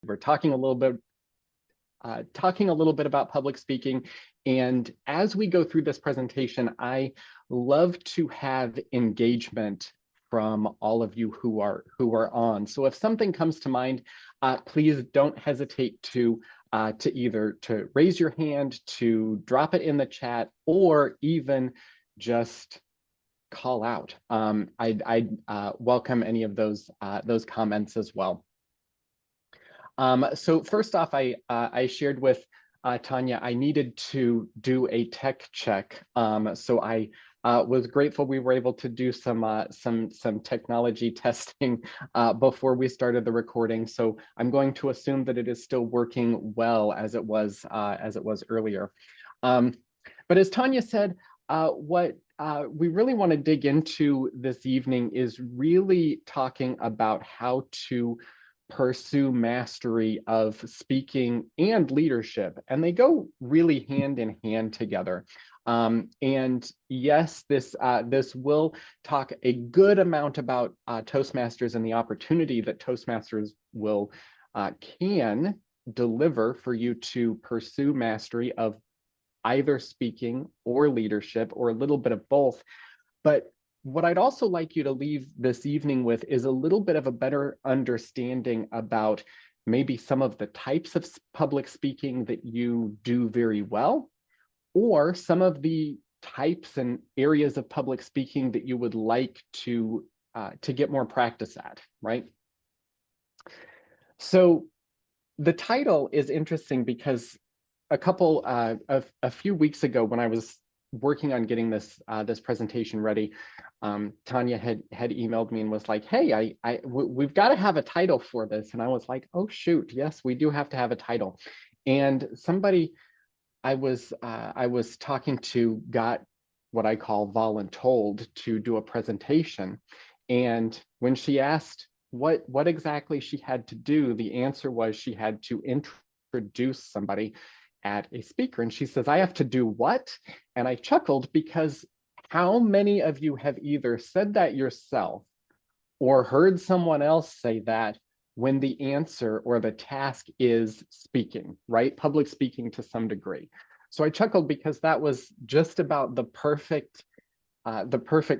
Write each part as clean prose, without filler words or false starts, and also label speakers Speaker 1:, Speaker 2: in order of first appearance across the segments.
Speaker 1: We're talking a little bit about public speaking. And as we go through this presentation, I love to have engagement from all of you who are on. So if something comes to mind, please don't hesitate to either to raise your hand, to drop it in the chat, or even just call out. I'd welcome any of those comments as well. So first off, I shared with Tanya, I needed to do a tech check. So I was grateful we were able to do some technology testing before we started the recording. So I'm going to assume that it is still working well as it was earlier. But as Tanya said, what we really want to dig into this evening is really talking about how to pursue mastery of speaking and leadership, and they go really hand in hand together. And yes, this will talk a good amount about Toastmasters and the opportunity that Toastmasters will can deliver for you to pursue mastery of either speaking or leadership, or a little bit of both. But what I'd also like you to leave this evening with is a little bit of a better understanding about maybe some of the types of public speaking that you do very well, or some of the types and areas of public speaking that you would like to get more practice at, right? So the title is interesting because a few weeks ago, when I was working on getting this presentation ready, Tanya had emailed me and was like, "Hey, we've got to have a title for this." And I was like, "Oh shoot, yes, we do have to have a title." And somebody I was talking to got what I call voluntold to do a presentation, and when she asked what exactly she had to do, the answer was she had to introduce somebody at a speaker. And she says, "I have to do what?" And I chuckled because how many of you have either said that yourself or heard someone else say that when the answer or the task is speaking, right? Public speaking to some degree. So I chuckled because that was just about the perfect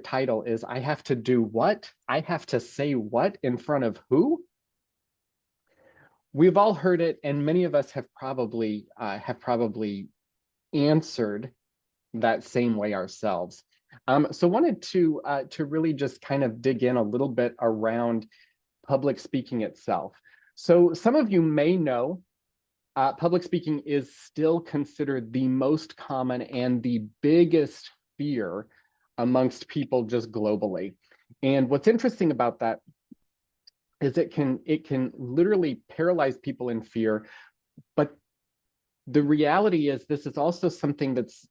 Speaker 1: title is, I have to do what? I have to say what in front of who? We've all heard it, and many of us have probably answered that same way ourselves. So wanted to really just kind of dig in a little bit around public speaking itself. So some of you may know public speaking is still considered the most common and the biggest fear amongst people just globally. And what's interesting about that is it can literally paralyze people in fear, but the reality is this is also something that's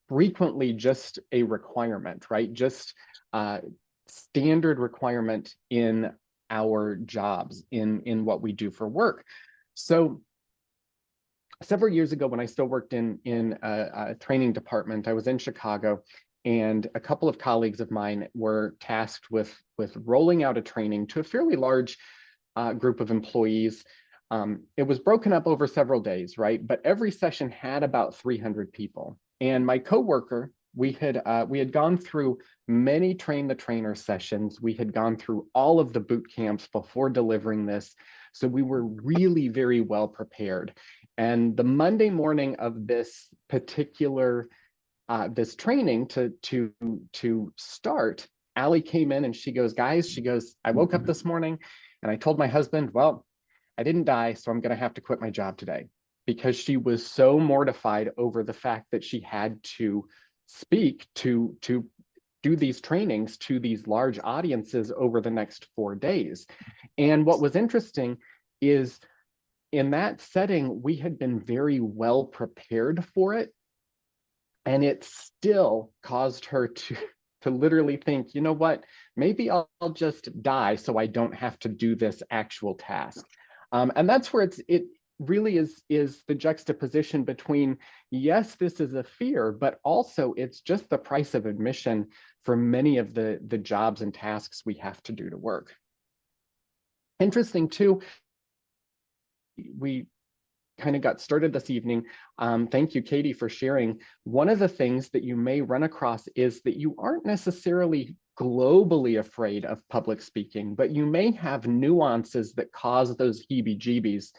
Speaker 1: frequently just a requirement, right? Just standard requirement in our jobs, in what we do for work. So several years ago, when I still worked in a training department, I was in Chicago, and a couple of colleagues of mine were tasked with rolling out a training to a fairly large group of employees. It was broken up over several days, right? But every session had about 300 people. And my coworker, we had gone through many train the trainer sessions. We had gone through all of the boot camps before delivering this. So we were really very well prepared. And the Monday morning of this particular this training to start, Allie came in and she goes, "Guys," she goes, "I woke up this morning and I told my husband, well, I didn't die, so I'm going to have to quit my job today," because she was so mortified over the fact that she had to speak to do these trainings to these large audiences over the next 4 days. And what was interesting is in that setting, we had been very well prepared for it. And it still caused her to literally think, you know what, maybe I'll just die so I don't have to do this actual task. And that's where it really is the juxtaposition between, yes, this is a fear, but also it's just the price of admission for many of the jobs and tasks we have to do to work. Interesting too, we kind of got started this evening, thank you, Katie, for sharing. One of the things that you may run across is that you aren't necessarily globally afraid of public speaking, but you may have nuances that cause those heebie-jeebies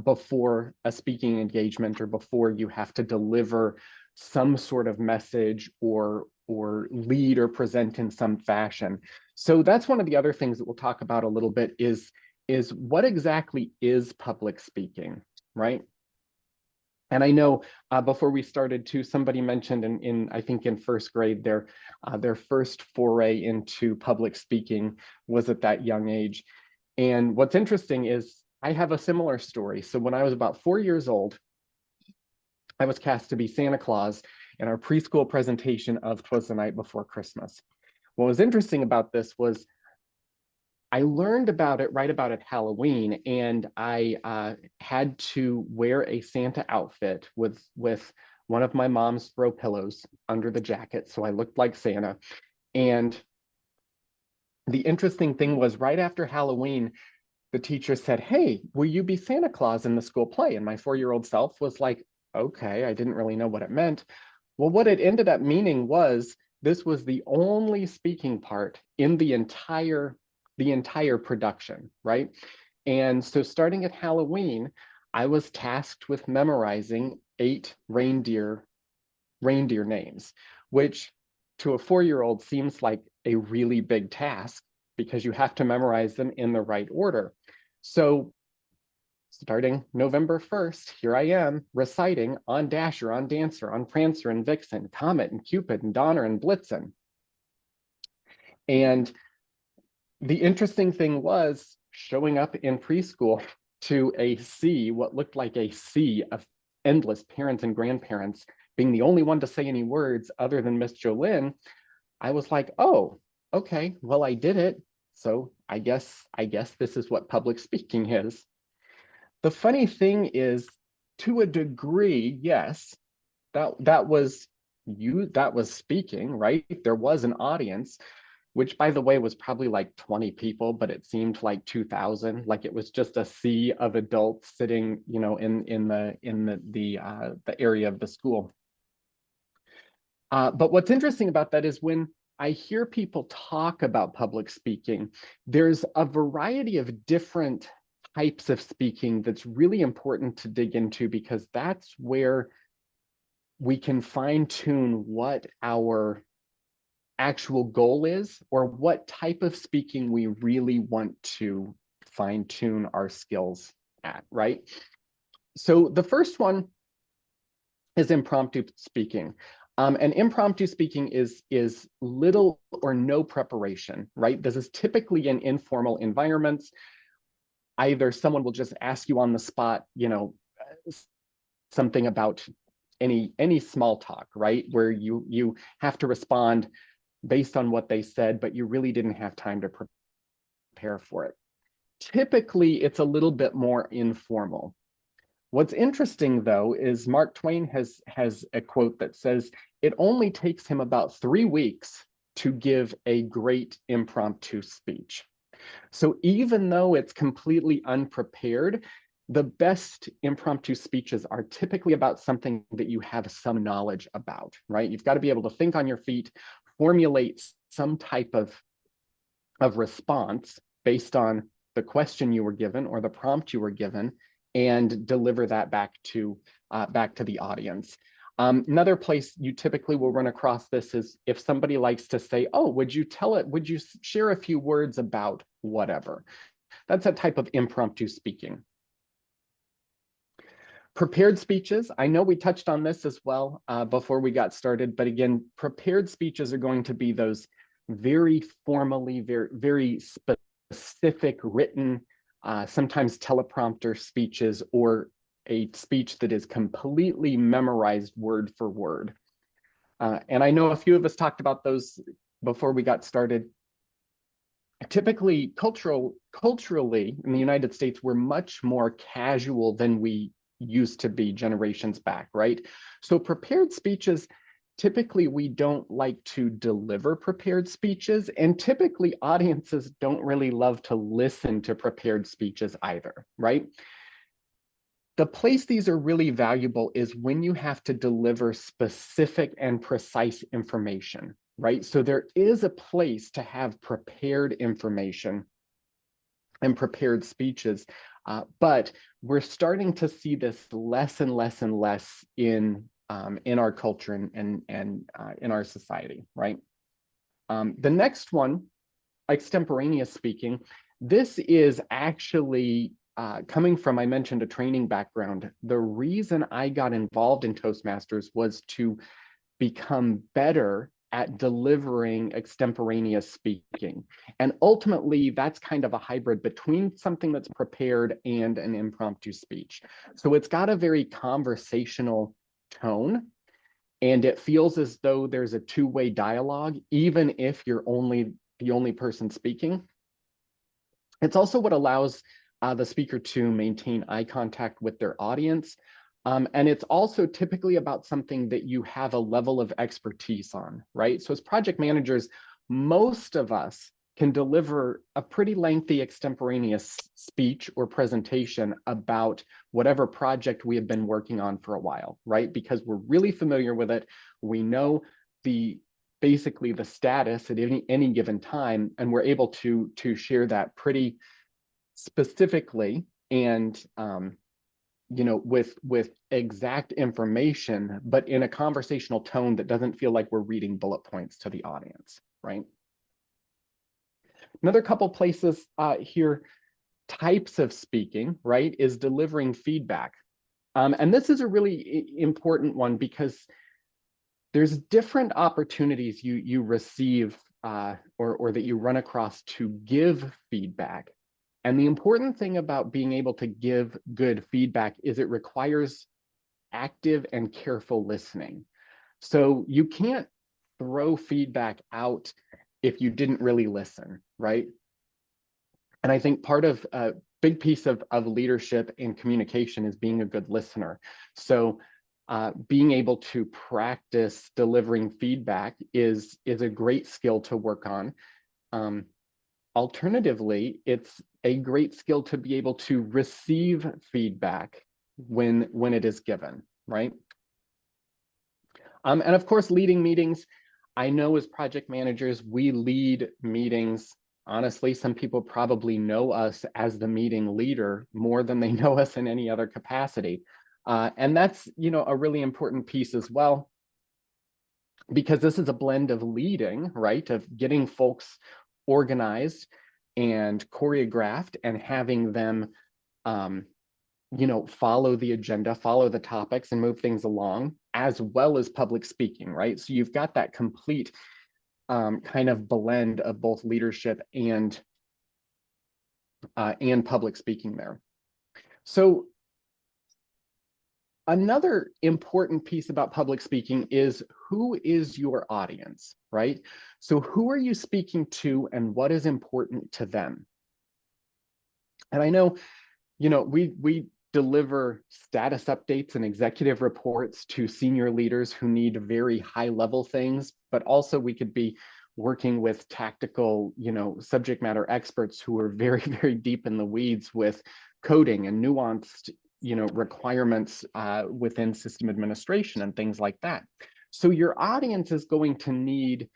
Speaker 1: before a speaking engagement or before you have to deliver some sort of message or lead or present in some fashion. So that's one of the other things that we'll talk about a little bit is what exactly is public speaking, right? And I know before we started too, somebody mentioned in I think in first grade, their first foray into public speaking was at that young age. And what's interesting is I have a similar story. So when I was about 4 years old, I was cast to be Santa Claus in our preschool presentation of 'Twas the Night Before Christmas. What was interesting about this was I learned about it right about at Halloween, and I had to wear a Santa outfit with one of my mom's throw pillows under the jacket, so I looked like Santa. And the interesting thing was right after Halloween, the teacher said, "Hey, will you be Santa Claus in the school play?" And my 4-year-old self was like, "Okay," I didn't really know what it meant. Well, what it ended up meaning was this was the only speaking part in the entire production, right? And so starting at Halloween, I was tasked with memorizing 8 reindeer names, which to a 4-year-old seems like a really big task because you have to memorize them in the right order. So starting November 1st, here I am reciting on Dasher, on Dancer, on Prancer and Vixen, Comet and Cupid and Donner and Blitzen. And the interesting thing was showing up in preschool to a sea, what looked like a sea of endless parents and grandparents, being the only one to say any words other than Miss Jolynn. I was like, oh, okay, well, I did it. So I guess this is what public speaking is. The funny thing is, to a degree, yes, that was speaking, right? There was an audience, which by the way was probably like 20 people, but it seemed like 2,000. Like it was just a sea of adults sitting, you know, in the area of the school. But what's interesting about that is when I hear people talk about public speaking, there's a variety of different types of speaking that's really important to dig into, because that's where we can fine tune what our actual goal is, or what type of speaking we really want to fine tune our skills at, right? So the first one is impromptu speaking. And impromptu speaking is little or no preparation, right? This is typically in informal environments. Either someone will just ask you on the spot, you know, something about any small talk, right? Where you have to respond based on what they said, but you really didn't have time to prepare for it. Typically, it's a little bit more informal. What's interesting, though, is Mark Twain has a quote that says, "It only takes him about 3 weeks to give a great impromptu speech." So even though it's completely unprepared, the best impromptu speeches are typically about something that you have some knowledge about, right? You've got to be able to think on your feet, formulate some type of response based on the question you were given or the prompt you were given, and deliver that back to the audience. Another place you typically will run across this is if somebody likes to say, "Oh, would you share a few words about whatever?" That's a type of impromptu speaking. Prepared speeches, I know we touched on this as well before we got started, but again, prepared speeches are going to be those very formally, very specific written, sometimes teleprompter speeches, or a speech that is completely memorized word for word. And I know a few of us talked about those before we got started. Typically, culturally in the United States, we're much more casual than we used to be generations back, right? So prepared speeches, typically we don't like to deliver prepared speeches, and typically audiences don't really love to listen to prepared speeches either, right? The place these are really valuable is when you have to deliver specific and precise information, right? So there is a place to have prepared information and prepared speeches, but we're starting to see this less and less and less in our culture and in our society, right? The next one, extemporaneous speaking, this is actually coming from, I mentioned, a training background. The reason I got involved in Toastmasters was to become better at delivering extemporaneous speaking. And ultimately, that's kind of a hybrid between something that's prepared and an impromptu speech. So it's got a very conversational tone, and it feels as though there's a two-way dialogue, even if you're the only person speaking. It's also what allows the speaker to maintain eye contact with their audience. And it's also typically about something that you have a level of expertise on, right? So as project managers, most of us can deliver a pretty lengthy extemporaneous speech or presentation about whatever project we have been working on for a while, right? Because we're really familiar with it. We know basically the status at any given time, and we're able to share that pretty specifically and with exact information, but in a conversational tone that doesn't feel like we're reading bullet points to the audience, right? Another couple places here, types of speaking, right, is delivering feedback. And this is a really important one because there's different opportunities you receive or that you run across to give feedback. And the important thing about being able to give good feedback is it requires active and careful listening. So you can't throw feedback out if you didn't really listen, right? And I think part of a big piece of leadership and communication is being a good listener. So being able to practice delivering feedback is a great skill to work on. Alternatively, it's a great skill to be able to receive feedback when it is given, right? And of course, leading meetings. I know as project managers, we lead meetings. Honestly, some people probably know us as the meeting leader more than they know us in any other capacity. And that's, a really important piece as well, because this is a blend of leading, right, of getting folks organized and choreographed and having them follow the agenda, follow the topics and move things along, as well as public speaking, right? So you've got that complete kind of blend of both leadership and public speaking there. So another important piece about public speaking is who is your audience, right? So who are you speaking to and what is important to them? And I know, we deliver status updates and executive reports to senior leaders who need very high level things, but also we could be working with tactical, subject matter experts who are very, very deep in the weeds with coding and nuanced, requirements within system administration and things like that. So your audience is going to need,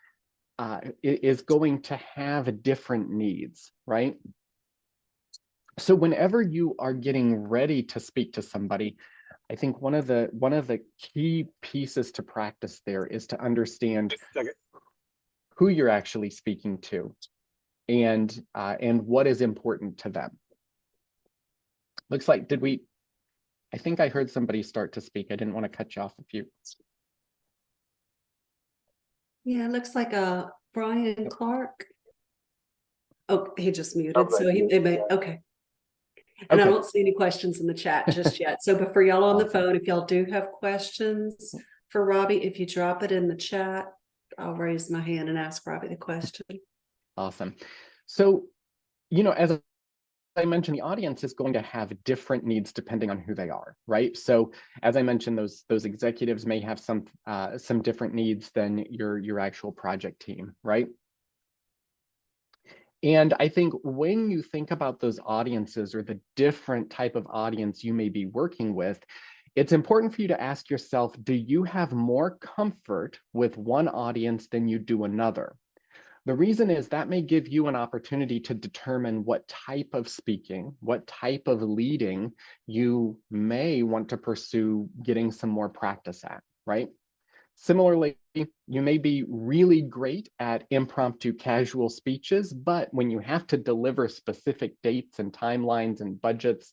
Speaker 1: is going to have different needs, right? So whenever you are getting ready to speak to somebody, I think one of the key pieces to practice there is to understand who you're actually speaking to and what is important to them. Looks like, I think I heard somebody start to speak. I didn't want to cut you off if you.
Speaker 2: Yeah, it looks like Brian Clark. Oh, he just muted, so he may, okay. And I don't see any questions in the chat just yet. So, but for y'all on the phone, if y'all do have questions for Robby, if you drop it in the chat, I'll raise my hand and ask Robby the question.
Speaker 1: Awesome. So, as I mentioned, the audience is going to have different needs depending on who they are, right? So as I mentioned, those executives may have some different needs than your actual project team, right? And I think when you think about those audiences or the different type of audience you may be working with, it's important for you to ask yourself, do you have more comfort with one audience than you do another? The reason is that may give you an opportunity to determine what type of speaking, what type of leading you may want to pursue getting some more practice at, right? Similarly, you may be really great at impromptu casual speeches, but when you have to deliver specific dates and timelines and budgets,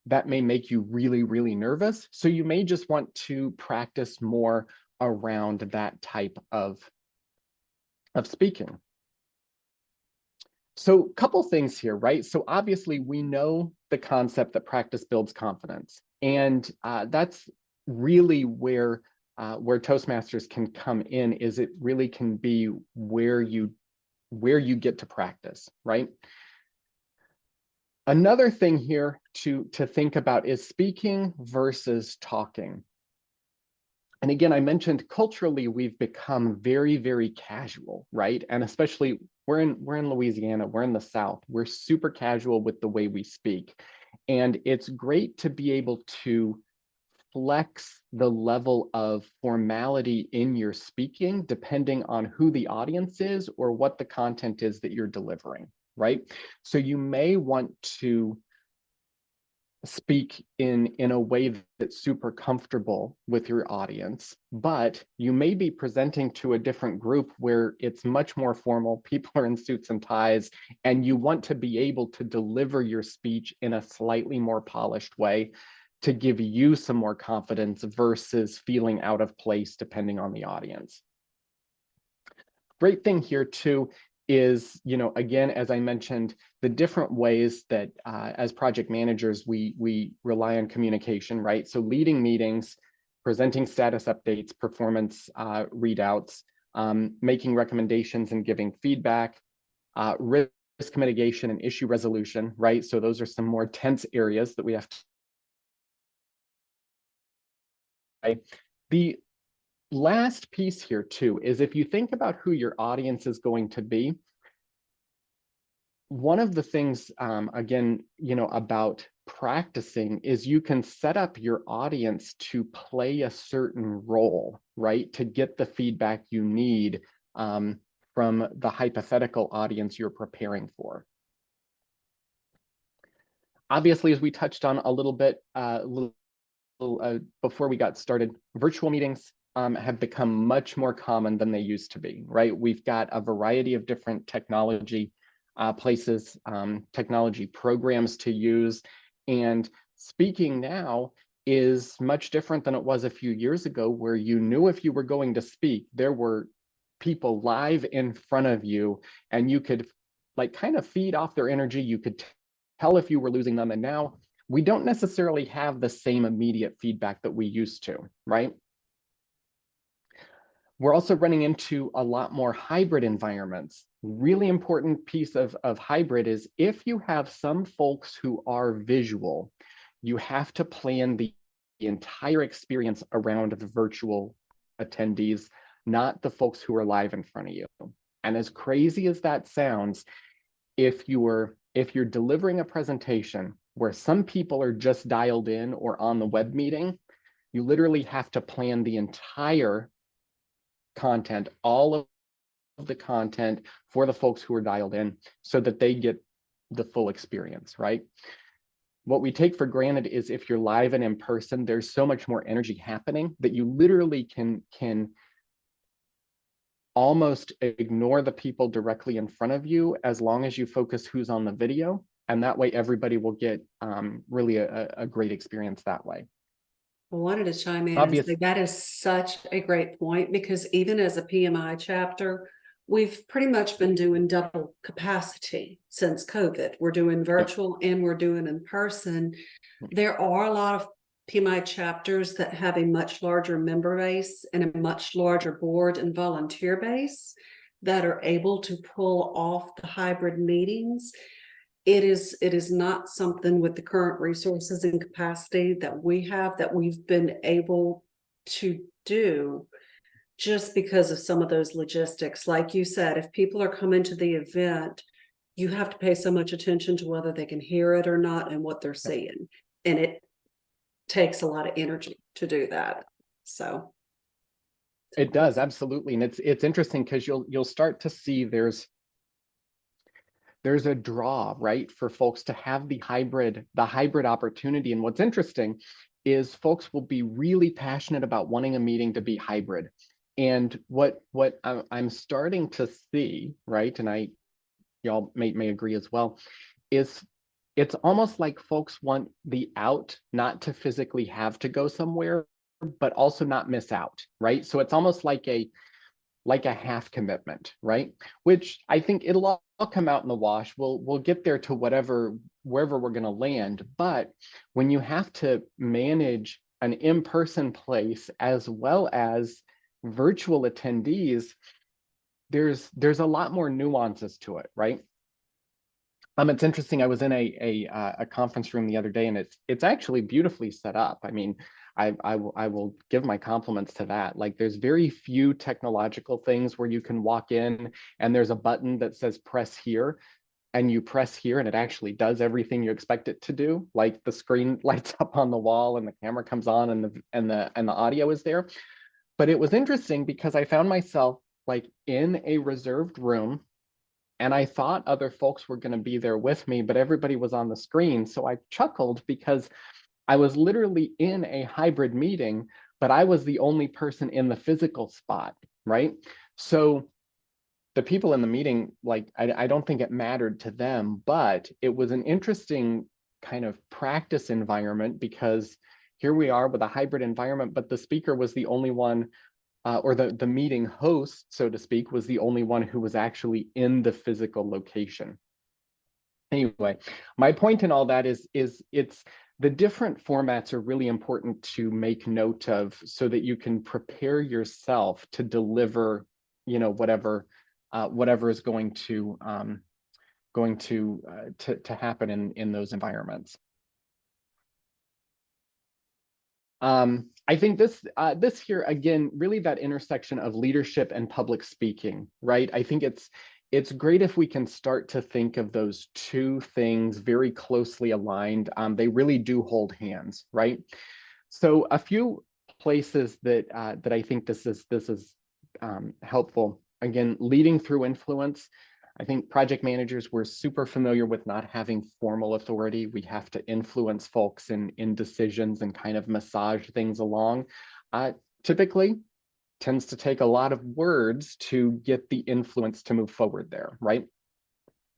Speaker 1: that may make you really, really nervous. So you may just want to practice more around that type of speaking. So a couple things here, right? So obviously we know the concept that practice builds confidence. And that's really where Toastmasters can come in, is it really can be where you get to practice, right? Another thing here to think about is speaking versus talking. And again, I mentioned culturally, we've become very, very casual, right? And especially we're in Louisiana, we're in the South, we're super casual with the way we speak. And it's great to be able to flex the level of formality in your speaking, depending on who the audience is or what the content is that you're delivering, right? So you may want to speak in a way that's super comfortable with your audience, but you may be presenting to a different group where it's much more formal, people are in suits and ties, and you want to be able to deliver your speech in a slightly more polished way to give you some more confidence versus feeling out of place depending on the audience. Great thing here too is, again, as I mentioned, the different ways that as project managers, we rely on communication, right? So leading meetings, presenting status updates, performance readouts, making recommendations and giving feedback, risk mitigation and issue resolution, right? So those are some more tense areas that we have to. Right? The last piece here too is if you think about who your audience is going to be, one of the things, again, about practicing is you can set up your audience to play a certain role, right? To get the feedback you need from the hypothetical audience you're preparing for. Obviously, as we touched on a little bit before we got started, virtual meetings have become much more common than they used to be, right? We've got a variety of different technology places, technology programs to use. And speaking now is much different than it was a few years ago, where you knew if you were going to speak, there were people live in front of you and you could kind of feed off their energy. You could tell if you were losing them. And now we don't necessarily have the same immediate feedback that we used to, right? We're also running into a lot more hybrid environments. Really important piece of hybrid is if you have some folks who are visual, you have to plan the entire experience around the virtual attendees, not the folks who are live in front of you. And as crazy as that sounds, if you're delivering a presentation where some people are just dialed in or on the web meeting, you literally have to plan the entire content, all of the content for the folks who are dialed in so that they get the full experience, right? What we take for granted is if you're live and in person, there's so much more energy happening that you literally can almost ignore the people directly in front of you as long as you focus who's on the video. And that way everybody will get really a great experience that way.
Speaker 2: I wanted to chime in and say that is such a great point, because even as a PMI chapter, we've pretty much been doing double capacity since COVID. We're doing virtual and we're doing in person. There are a lot of PMI chapters that have a much larger member base and a much larger board and volunteer base that are able to pull off the hybrid meetings. It is not something with the current resources and capacity that we have that we've been able to do, just because of some of those logistics. Like you said, if people are coming to the event you have to pay so much attention to whether they can hear it or not and what they're saying. And it takes a lot of energy to do that. So
Speaker 1: It does, absolutely. And it's interesting because you'll start to see there's a draw, right, for folks to have the hybrid opportunity. And what's interesting is folks will be really passionate about wanting a meeting to be hybrid. And what I'm starting to see, right, and y'all may agree as well, is it's almost like folks want the out not to physically have to go somewhere, but also not miss out, right? So it's almost like a half commitment, right? Which I think it'll all come out in the wash. We'll get there to wherever we're going to land. But when you have to manage an in-person place as well as virtual attendees, there's a lot more nuances to it, right? It's interesting. I was in a conference room the other day, and it's actually beautifully set up. I mean, I will give my compliments to that. Like, there's very few technological things where you can walk in and there's a button that says press here, and you press here and it actually does everything you expect it to do. Like, the screen lights up on the wall and the camera comes on and the audio is there. But it was interesting because I found myself like in a reserved room, and I thought other folks were going to be there with me, but everybody was on the screen. So I chuckled because I was literally in a hybrid meeting, but I was the only person in the physical spot, right? So the people in the meeting, like, I don't think it mattered to them, but it was an interesting kind of practice environment because here we are with a hybrid environment, but the speaker was the only one, or the meeting host, so to speak, was the only one who was actually in the physical location. Anyway, my point in all that is it's the different formats are really important to make note of so that you can prepare yourself to deliver, whatever is going to happen in those environments. I think this here again, really that intersection of leadership and public speaking, right? I think it's great if we can start to think of those two things very closely aligned. They really do hold hands, right? So a few places that I think this is helpful. Again, leading through influence. I think project managers were super familiar with not having formal authority. We have to influence folks in decisions and kind of massage things along. Typically, tends to take a lot of words to get the influence to move forward there, right?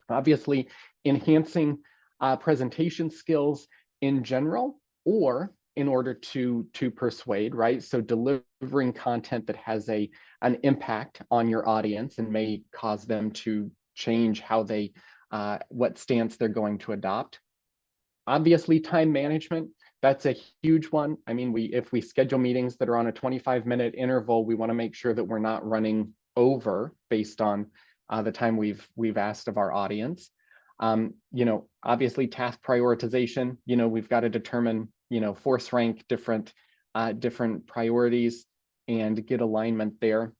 Speaker 1: Obviously, enhancing presentation skills in general, or in order to persuade, right? So delivering content that has an impact on your audience and may cause them to change how they what stance they're going to adopt. Obviously, time management, that's a huge one. I mean, if we schedule meetings that are on a 25-minute interval, we want to make sure that we're not running over based on the time we've asked of our audience. Obviously task prioritization, we've got to determine, force rank different priorities and get alignment there.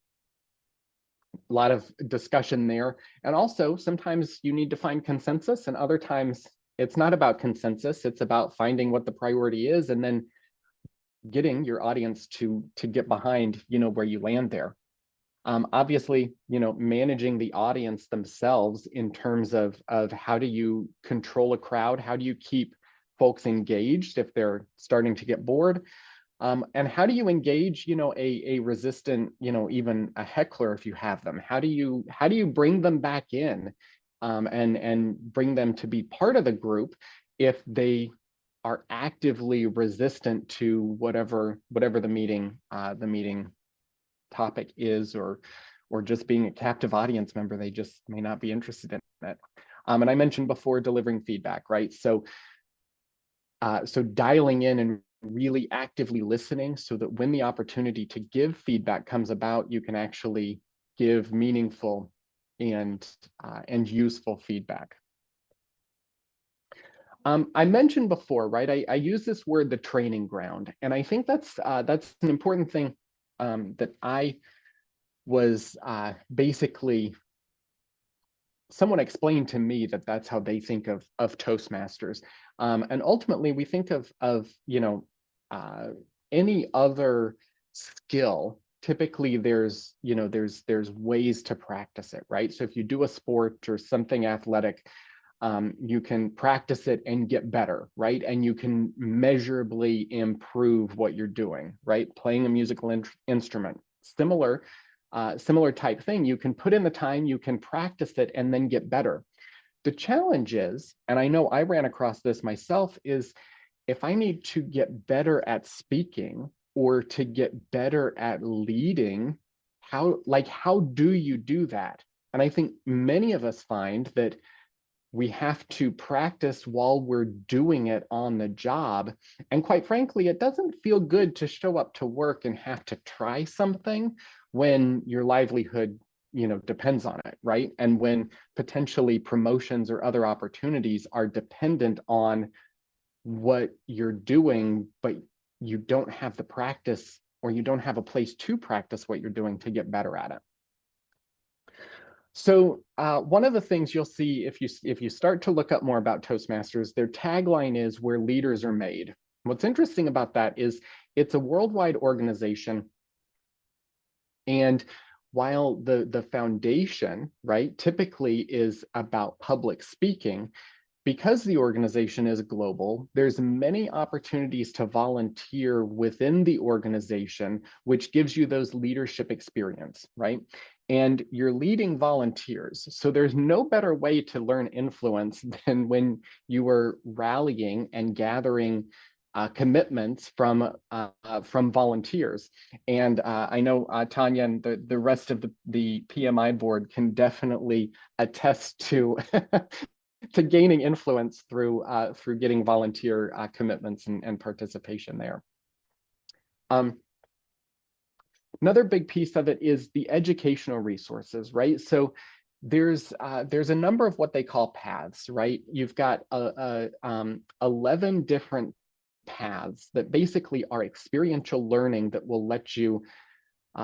Speaker 1: A lot of discussion there. And also sometimes you need to find consensus, and other times it's not about consensus. It's about finding what the priority is and then getting your audience to get behind, where you land there. Obviously, managing the audience themselves in terms of how do you control a crowd? How do you keep folks engaged if they're starting to get bored? And how do you engage, a resistant, even a heckler if you have them? How do you bring them back in, and bring them to be part of the group if they are actively resistant to whatever the meeting topic is, or just being a captive audience member, they just may not be interested in it. And I mentioned before delivering feedback, right? So dialing in and really actively listening so that when the opportunity to give feedback comes about, you can actually give meaningful and useful feedback. I mentioned before, right? I use this word, the training ground, and I think that's an important thing that I was basically someone explained to me that that's how they think of Toastmasters. And ultimately we think of any other skill. Typically there's ways to practice it, right? So if you do a sport or something athletic, you can practice it and get better, right? And you can measurably improve what you're doing, right? Playing a musical instrument, similar type thing. You can put in the time, you can practice it, and then get better. The challenge is, and I know I ran across this myself, is if I need to get better at speaking or to get better at leading, how do you do that? And I think many of us find that we have to practice while we're doing it on the job. And quite frankly, it doesn't feel good to show up to work and have to try something when your livelihood, depends on it, right? And when potentially promotions or other opportunities are dependent on what you're doing, but you don't have the practice or you don't have a place to practice what you're doing to get better at it. So one of the things you'll see if you start to look up more about Toastmasters, their tagline is "Where leaders are made." What's interesting about that is it's a worldwide organization, and while the foundation, right, typically is about public speaking, because the organization is global, there's many opportunities to volunteer within the organization, which gives you those leadership experience, right? And you're leading volunteers. So there's no better way to learn influence than when you are rallying and gathering commitments from volunteers. And I know Tanya and the rest of the PMI board can definitely attest to to gaining influence through getting volunteer commitments and participation there. Another big piece of it is the educational resources, right? So there's a number of what they call paths, right? You've got 11 different paths that basically are experiential learning that will let you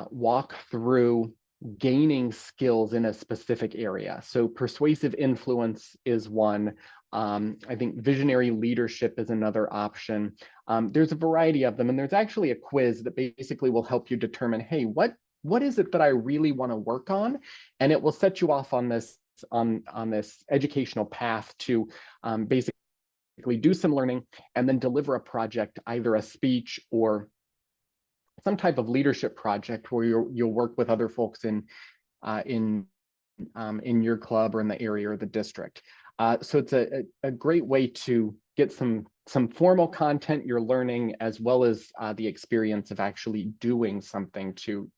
Speaker 1: walk through gaining skills in a specific area. So persuasive influence is one. I think visionary leadership is another option. There's a variety of them, and there's actually a quiz that basically will help you determine, hey, what is it that I really want to work on? And it will set you off on this educational path to basically do some learning and then deliver a project, either a speech or some type of leadership project where you'll work with other folks in your club or in the area or the district. So it's a great way to get some formal content you're learning, as well as the experience of actually doing something to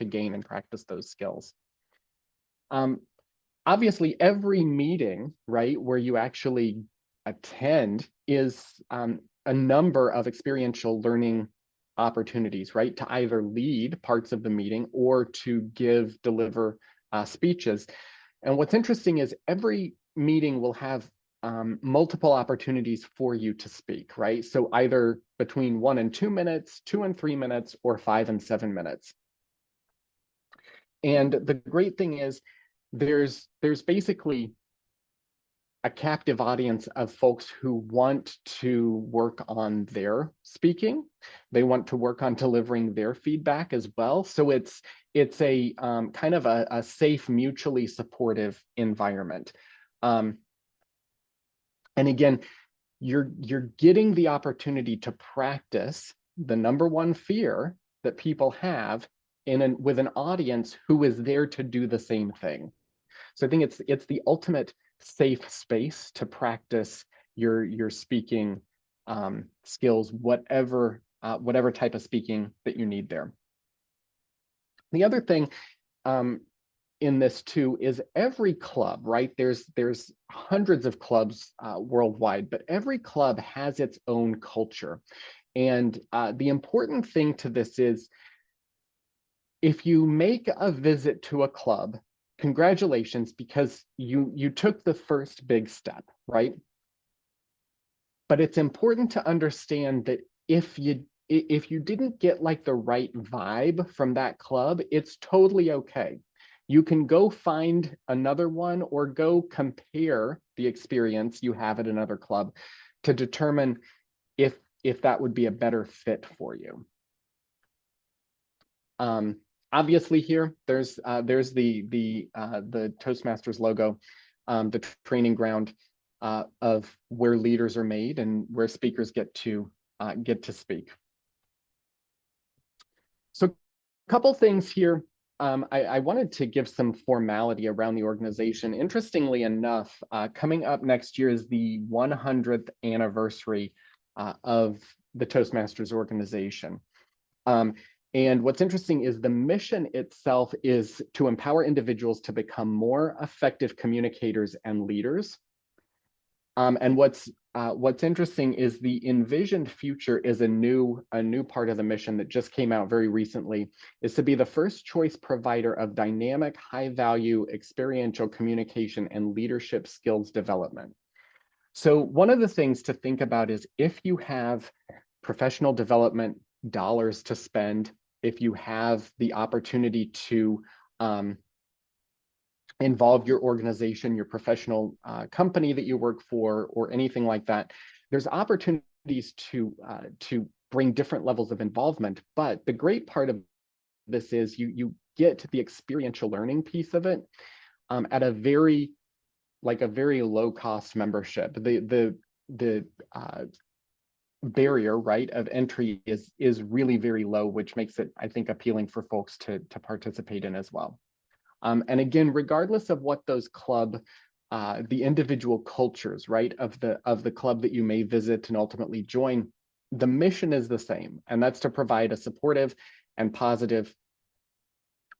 Speaker 1: gain and practice those skills. Obviously, every meeting, right, where you actually attend is a number of experiential learning opportunities, right, to either lead parts of the meeting or to deliver speeches. And what's interesting is every meeting will have multiple opportunities for you to speak, right? So either between 1 and 2 minutes, 2 and 3 minutes, or 5 and 7 minutes. And the great thing is there's basically a captive audience of folks who want to work on their speaking. They want to work on delivering their feedback as well. So it's a kind of a safe, mutually supportive environment. And again, you're getting the opportunity to practice the number one fear that people have with an audience who is there to do the same thing. So I think it's the ultimate safe space to practice your speaking skills, whatever type of speaking that you need there. The other thing in this too is every club, right? There's hundreds of clubs worldwide, but every club has its own culture. And the important thing to this is, if you make a visit to a club, congratulations, because you took the first big step, right? But it's important to understand that if you didn't get like the right vibe from that club, it's totally okay. You can go find another one or go compare the experience you have at another club to determine if that would be a better fit for you. Obviously here, there's the Toastmasters logo, the training ground of where leaders are made and where speakers get to speak. So a couple things here. I wanted to give some formality around the organization. Interestingly enough, coming up next year is the 100th anniversary of the Toastmasters organization. And what's interesting is the mission itself is to empower individuals to become more effective communicators and leaders. And what's interesting is the envisioned future is a new part of the mission that just came out very recently, is to be the first choice provider of dynamic, high value, experiential communication and leadership skills development. So one of the things to think about is if you have professional development dollars to spend, if you have the opportunity to involve your organization, your professional company that you work for, or anything like that, there's opportunities to bring different levels of involvement. But the great part of this is you get the experiential learning piece of it at a very low cost membership. The barrier, right, of entry is really very low, which makes it, I think, appealing for folks to participate in as well. And again, regardless of what those the individual cultures, right, of the club that you may visit and ultimately join, the mission is the same, and that's to provide a supportive and positive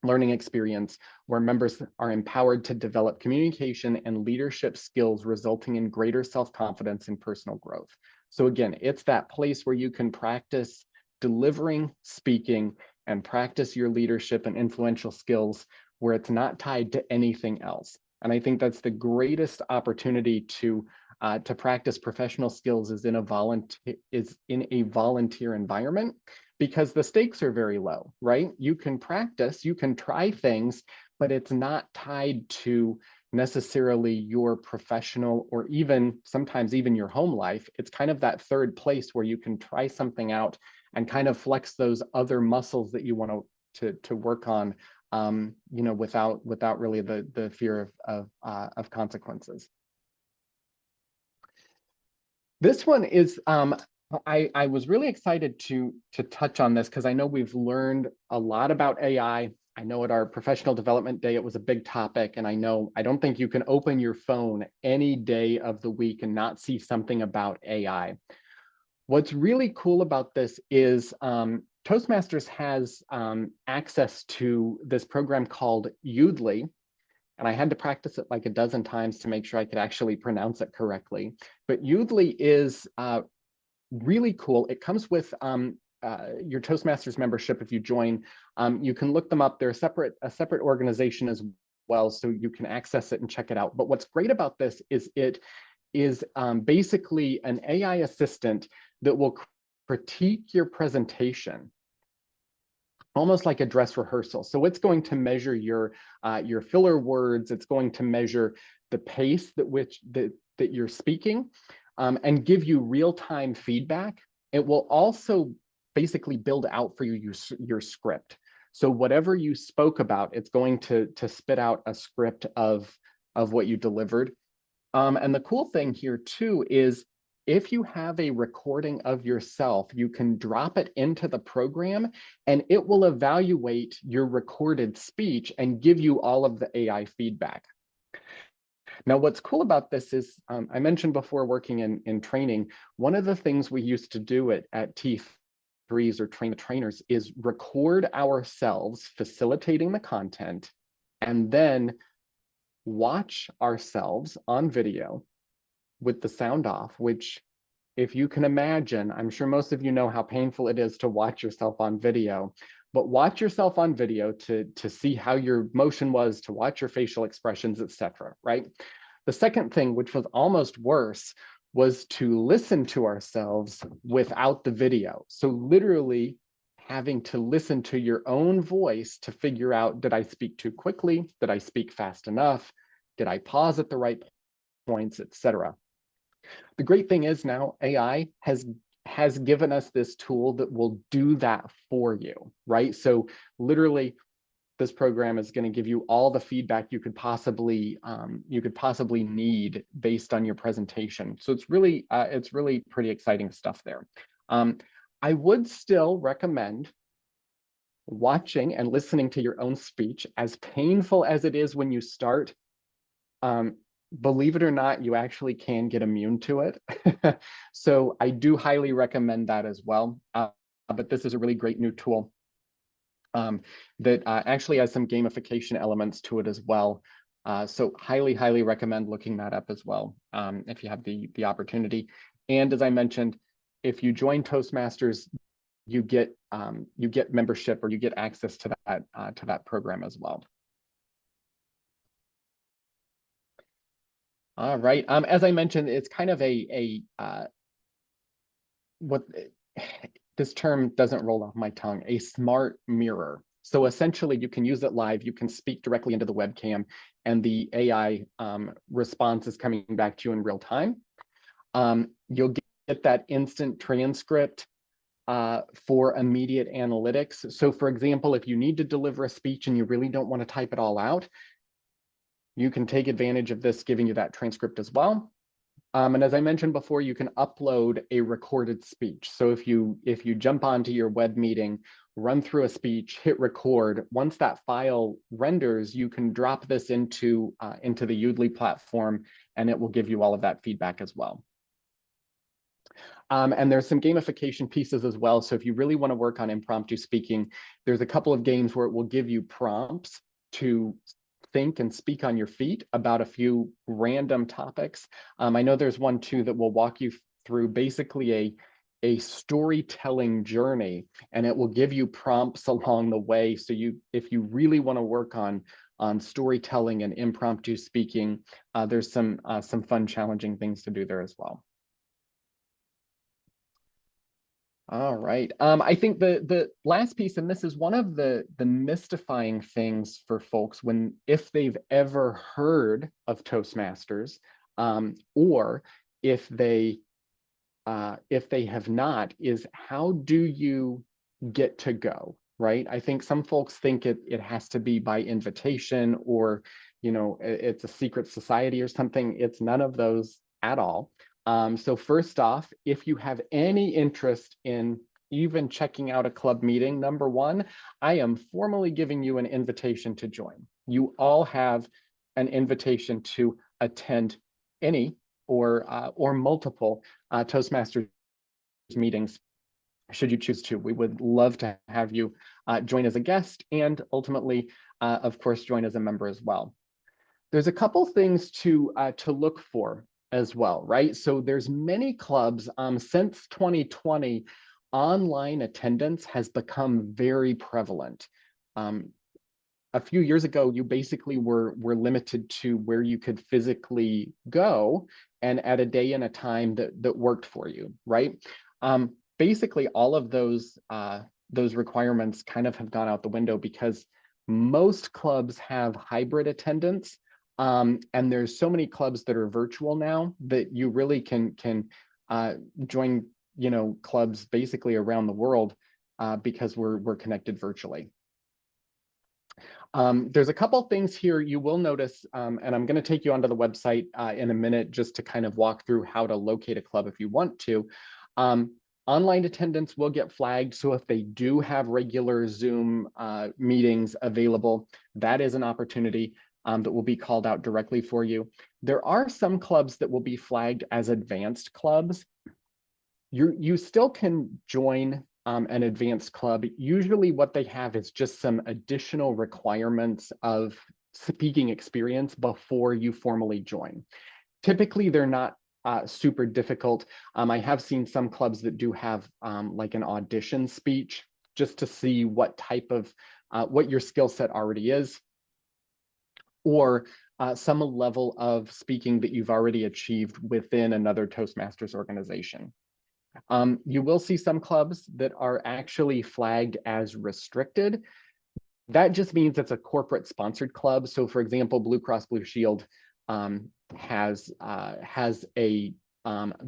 Speaker 1: learning experience where members are empowered to develop communication and leadership skills, resulting in greater self-confidence and personal growth. So again, it's that place where you can practice delivering, speaking, and practice your leadership and influential skills where it's not tied to anything else. And I think that's the greatest opportunity to practice professional skills is in a volunteer environment, because the stakes are very low, right? You can practice, you can try things, but it's not tied to necessarily your professional or even sometimes even your home life. It's kind of that third place where you can try something out and kind of flex those other muscles that you want to work on, you know, without really the fear of consequences. This one is I was really excited to touch on this because I know we've learned a lot about AI. I know at our professional development day, it was a big topic, and I don't think you can open your phone any day of the week and not see something about AI. What's really cool about this is Toastmasters has access to this program called Udly, and I had to practice it like a dozen times to make sure I could actually pronounce it correctly. But Udly is really cool. It comes with your Toastmasters membership. If you join, you can look them up. They're a separate organization as well, so you can access it and check it out. But what's great about this is it is basically an AI assistant that will critique your presentation, almost like a dress rehearsal. So it's going to measure your filler words. It's going to measure the pace that you're speaking, and give you real-time feedback. It will also basically build out for you your script. So whatever you spoke about, it's going to spit out a script of what you delivered. And the cool thing here too is if you have a recording of yourself, you can drop it into the program and it will evaluate your recorded speech and give you all of the AI feedback. Now, what's cool about this is, I mentioned before working in training, one of the things we used to do at T3s or train the trainers is record ourselves facilitating the content and then watch ourselves on video with the sound off, which, if you can imagine, I'm sure most of you know how painful it is to watch yourself on video, but watch yourself on video to see how your motion was, to watch your facial expressions, etc., right? The second thing, which was almost worse, was to listen to ourselves without the video. So literally having to listen to your own voice to figure out, did I speak too quickly? Did I speak fast enough? Did I pause at the right points, etc.? The great thing is now AI has given us this tool that will do that for you, right? So literally, this program is going to give you all the feedback you could possibly need based on your presentation. So it's really pretty exciting stuff there. I would still recommend watching and listening to your own speech, as painful as it is when you start. Believe it or not, you actually can get immune to it. So I do highly recommend that as well. But this is a really great new tool that actually has some gamification elements to it as well. So highly recommend looking that up as well if you have the opportunity. And as I mentioned, if you join Toastmasters, you get membership, or you get access to that program as well. All right. As I mentioned, it's kind of what this term doesn't roll off my tongue, a smart mirror. So essentially, you can use it live. You can speak directly into the webcam, and the AI response is coming back to you in real time. You'll get that instant transcript for immediate analytics. So for example, if you need to deliver a speech and you really don't want to type it all out, you can take advantage of this giving you that transcript as well. And as I mentioned before, you can upload a recorded speech. So if you jump onto your web meeting, run through a speech, hit record, once that file renders, you can drop this into the Udly platform, and it will give you all of that feedback as well. And there's some gamification pieces as well. So if you really want to work on impromptu speaking, there's a couple of games where it will give you prompts to think and speak on your feet about a few random topics. I know there's one too that will walk you through basically a storytelling journey, and it will give you prompts along the way. So if you really want to work on storytelling and impromptu speaking, there's some fun, challenging things to do there as well. All right. I think the last piece, and this is one of the mystifying things for folks if they've ever heard of Toastmasters, or if they have not, is how do you get to go, right? I think some folks think it has to be by invitation, or it's a secret society or something. It's none of those at all. So first off, if you have any interest in even checking out a club meeting, number one, I am formally giving you an invitation to join. You all have an invitation to attend any or multiple Toastmasters meetings, should you choose to. We would love to have you join as a guest, and ultimately, of course, join as a member as well. There's a couple things to look for as well, right? So there's many clubs. Since 2020, online attendance has become very prevalent. A few years ago, you basically were limited to where you could physically go and at a day and a time that worked for you, right? Basically, all of those requirements kind of have gone out the window, because most clubs have hybrid attendance. And there's so many clubs that are virtual now that you really can join clubs basically around the world because we're connected virtually. There's a couple things here you will notice, and I'm going to take you onto the website in a minute just to kind of walk through how to locate a club if you want to. Online attendance will get flagged, so if they do have regular Zoom meetings available, that is an opportunity that will be called out directly for you. There are some clubs that will be flagged as advanced clubs. You still can join an advanced club. Usually what they have is just some additional requirements of speaking experience before you formally join. Typically, they're not super difficult. I have seen some clubs that do have like an audition speech, just to see what type of, what your skill set already is, or some level of speaking that you've already achieved within another Toastmasters organization. You will see some clubs that are actually flagged as restricted. That just means it's a corporate sponsored club. So for example, Blue Cross Blue Shield has a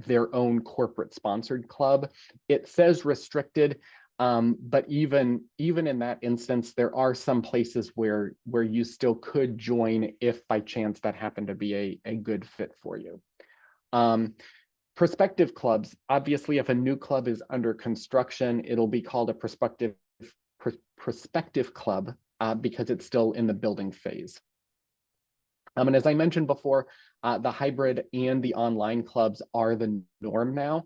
Speaker 1: their own corporate sponsored club. It says restricted, but even in that instance, there are some places where you still could join if by chance that happened to be a good fit for you. Prospective clubs, obviously, if a new club is under construction, it'll be called a prospective club because it's still in the building phase. And as I mentioned before, the hybrid and the online clubs are the norm now.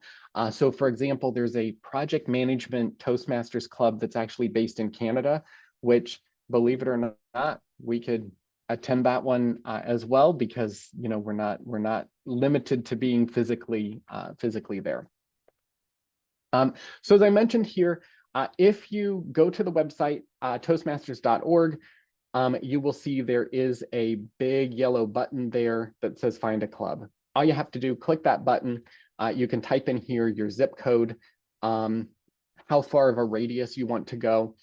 Speaker 1: So for example, there's a project management Toastmasters club that's actually based in Canada, which, believe it or not, we could attend that one as well, because we're not limited to being physically there. So as I mentioned here, if you go to the website toastmasters.org, you will see there is a big yellow button there that says find a club. All you have to do, click that button. You can type in here your zip code, how far of a radius you want to go,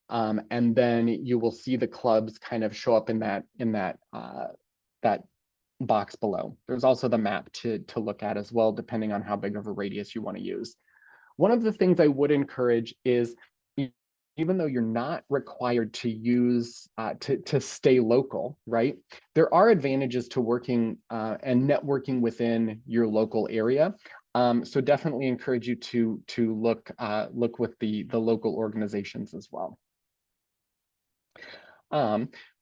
Speaker 1: and then you will see the clubs kind of show up in that box below. There's also the map to look at as well, depending on how big of a radius you want to use. One of the things I would encourage is, even though you're not required to use to stay local, right? There are advantages to working and networking within your local area. So definitely encourage you to look with the local organizations as well.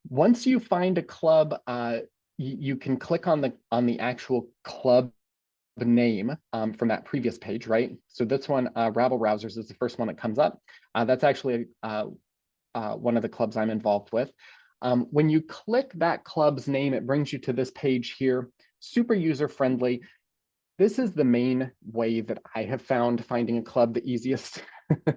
Speaker 1: Once you find a club, you can click on the actual club name from that previous page, right? So this one, Rabble Rousers, is the first one that comes up. That's actually one of the clubs I'm involved with. When you click that club's name, it brings you to this page here, super user-friendly. This is the main way that I have found finding a club the easiest.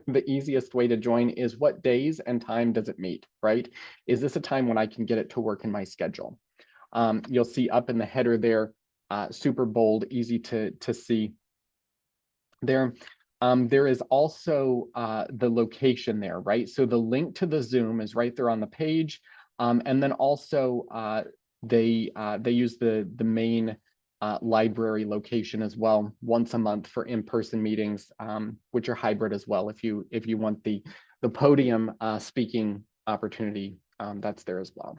Speaker 1: The easiest way to join is, what days and time does it meet, right? Is this a time when I can get it to work in my schedule? You'll see up in the header there, super bold, easy to see there. There is also the location there, right? So the link to the Zoom is right there on the page. And then also they use the main library location as well, once a month for in-person meetings, which are hybrid as well. If you want the podium speaking opportunity, that's there as well.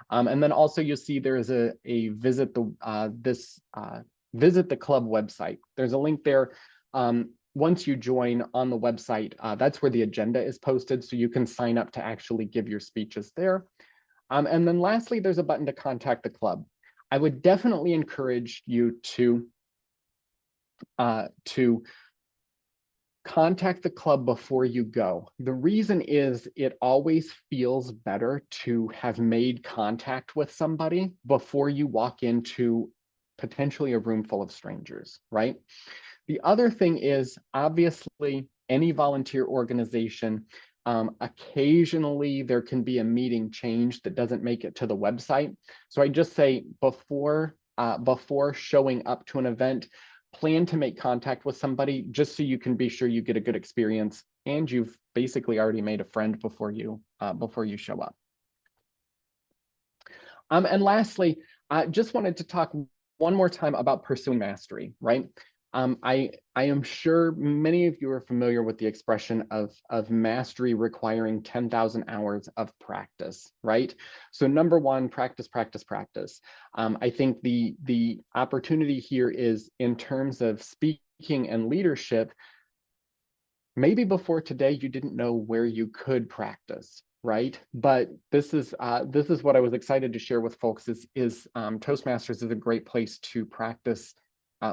Speaker 1: And then also you'll see there is a visit visit the club website. There's a link there. Once you join on the website, that's where the agenda is posted, so you can sign up to actually give your speeches there. And then lastly, there's a button to contact the club. I would definitely encourage you to contact the club before you go. The reason is, it always feels better to have made contact with somebody before you walk into potentially a room full of strangers, right? The other thing is, obviously, any volunteer organization, occasionally there can be a meeting change that doesn't make it to the website. So I just say, before showing up to an event, plan to make contact with somebody, just so you can be sure you get a good experience and you've basically already made a friend before you show up. And lastly, I just wanted to talk one more time about pursuing mastery, right? I am sure many of you are familiar with the expression of mastery requiring 10,000 hours of practice, right? So number one, practice, practice, practice. I think the opportunity here is, in terms of speaking and leadership, maybe before today you didn't know where you could practice, right? But this is what I was excited to share with folks, is Toastmasters is a great place to practice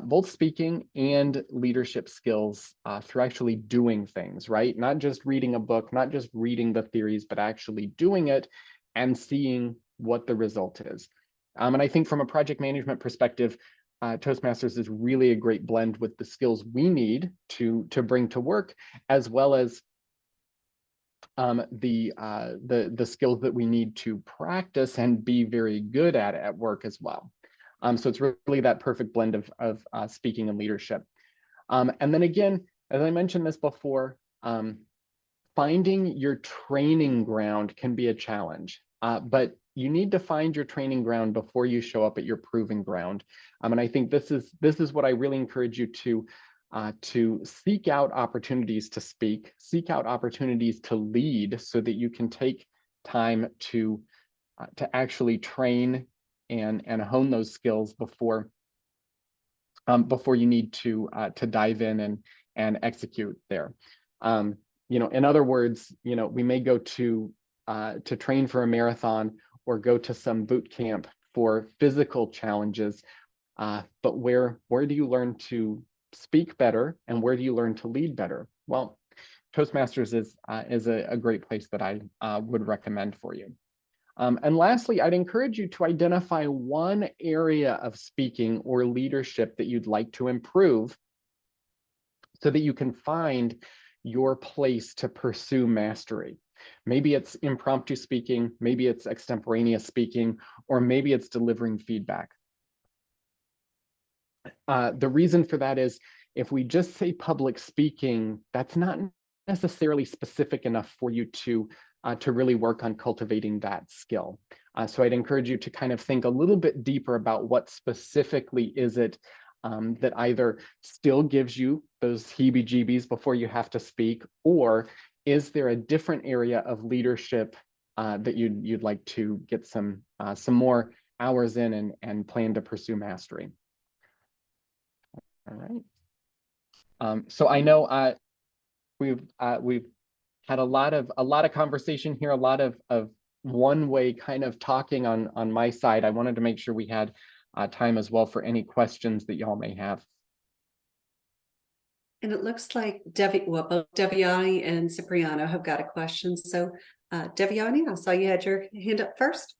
Speaker 1: both speaking and leadership skills through actually doing things, right? Not just reading a book, not just reading the theories, but actually doing it and seeing what the result is. And I think from a project management perspective, Toastmasters is really a great blend with the skills we need to bring to work, as well as the skills that we need to practice and be very good at work as well. So it's really that perfect blend of speaking and leadership. And then again, as I mentioned this before, finding your training ground can be a challenge, but you need to find your training ground before you show up at your proving ground. And I think this is what I really encourage you to seek out opportunities to speak, seek out opportunities to lead, so that you can take time to actually train and hone those skills before you need to dive in and execute there. In other words, we may go to train for a marathon or go to some boot camp for physical challenges, but where do you learn to speak better, and where do you learn to lead better? Well, Toastmasters is a great place that I would recommend for you. And lastly, I'd encourage you to identify one area of speaking or leadership that you'd like to improve, so that you can find your place to pursue mastery. Maybe it's impromptu speaking, maybe it's extemporaneous speaking, or maybe it's delivering feedback. The reason for that is, if we just say public speaking, that's not necessarily specific enough for you to really work on cultivating that skill. So I'd encourage you to kind of think a little bit deeper about what specifically is it that either still gives you those heebie-jeebies before you have to speak, or is there a different area of leadership that you'd like to get some more hours in and plan to pursue mastery. All right. So I know we've had a lot of conversation here, a lot of one-way kind of talking on my side. I wanted to make sure we had time as well for any questions that y'all may have.
Speaker 2: And it looks like both Deviani and Cipriano have got a question. So Deviani, I saw you had your hand up first.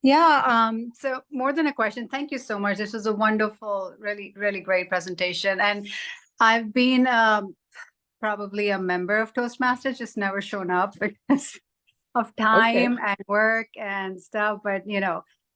Speaker 3: Yeah, so more than a question, thank you so much. This was a wonderful, really, really great presentation. And I've been probably a member of Toastmasters, just never shown up because of time and work and stuff. But,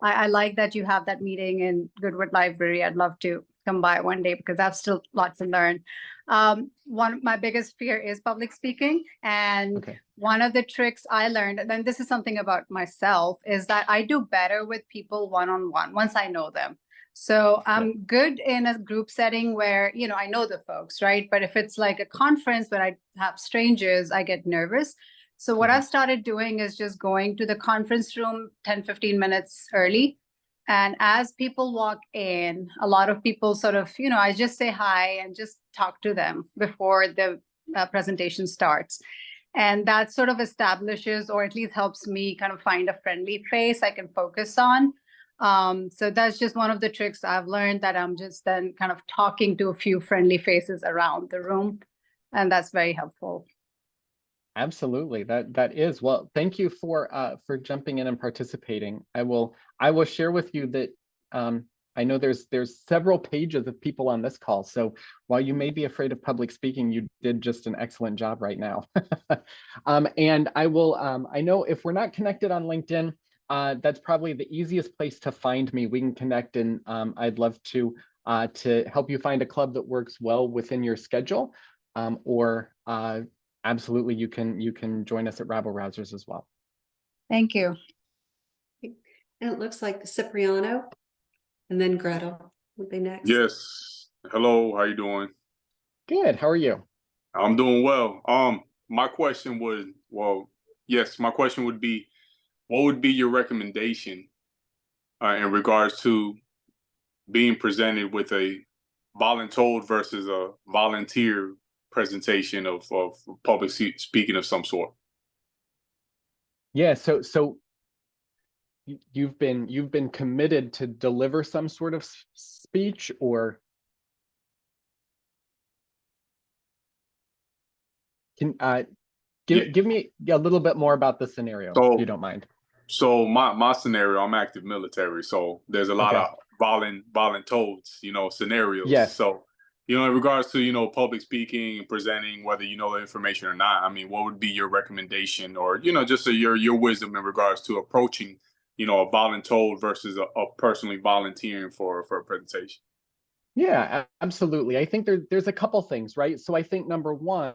Speaker 3: I like that you have that meeting in Goodwood Library. I'd love to come by one day because I've still lots to learn. My biggest fear is public speaking. And one of the tricks I learned, and then this is something about myself, is that I do better with people one-on-one once I know them. So I'm good in a group setting where, I know the folks, right? But if it's like a conference where I have strangers, I get nervous. So what I've started doing is just going to the conference room 10-15 minutes early. And as people walk in, a lot of people sort of, I just say hi and just talk to them before the presentation starts. And that sort of establishes, or at least helps me kind of find a friendly face I can focus on. So that's just one of the tricks I've learned, that I'm just then kind of talking to a few friendly faces around the room. And that's very helpful.
Speaker 1: Absolutely, that is. Well, thank you for jumping in and participating. I will share with you that I know there's several pages of people on this call. So while you may be afraid of public speaking, you did just an excellent job right now. And I will I know if we're not connected on LinkedIn, that's probably the easiest place to find me. We can connect, and I'd love to help you find a club that works well within your schedule, or absolutely, you can join us at Rabble Rousers as well.
Speaker 3: Thank you.
Speaker 2: And it looks like Cipriano and then Gretel will be next.
Speaker 4: Yes. Hello, how you doing?
Speaker 1: Good. How are you?
Speaker 4: I'm doing well. My question would, my question would be, what would be your recommendation in regards to being presented with a voluntold versus a volunteer presentation of public speaking of some sort?
Speaker 1: Yeah, so you've been committed to deliver some sort of speech, or can give me a little bit more about the scenario, if you don't mind.
Speaker 4: So my scenario, I'm active military, so there's a lot of voluntold, scenarios.
Speaker 1: Yes.
Speaker 4: So, in regards to, public speaking and presenting, whether you know the information or not, I mean, what would be your recommendation, or, just your wisdom in regards to approaching, a voluntold versus a personally volunteering for a presentation?
Speaker 1: Yeah, absolutely. I think there's a couple things, right? So I think number one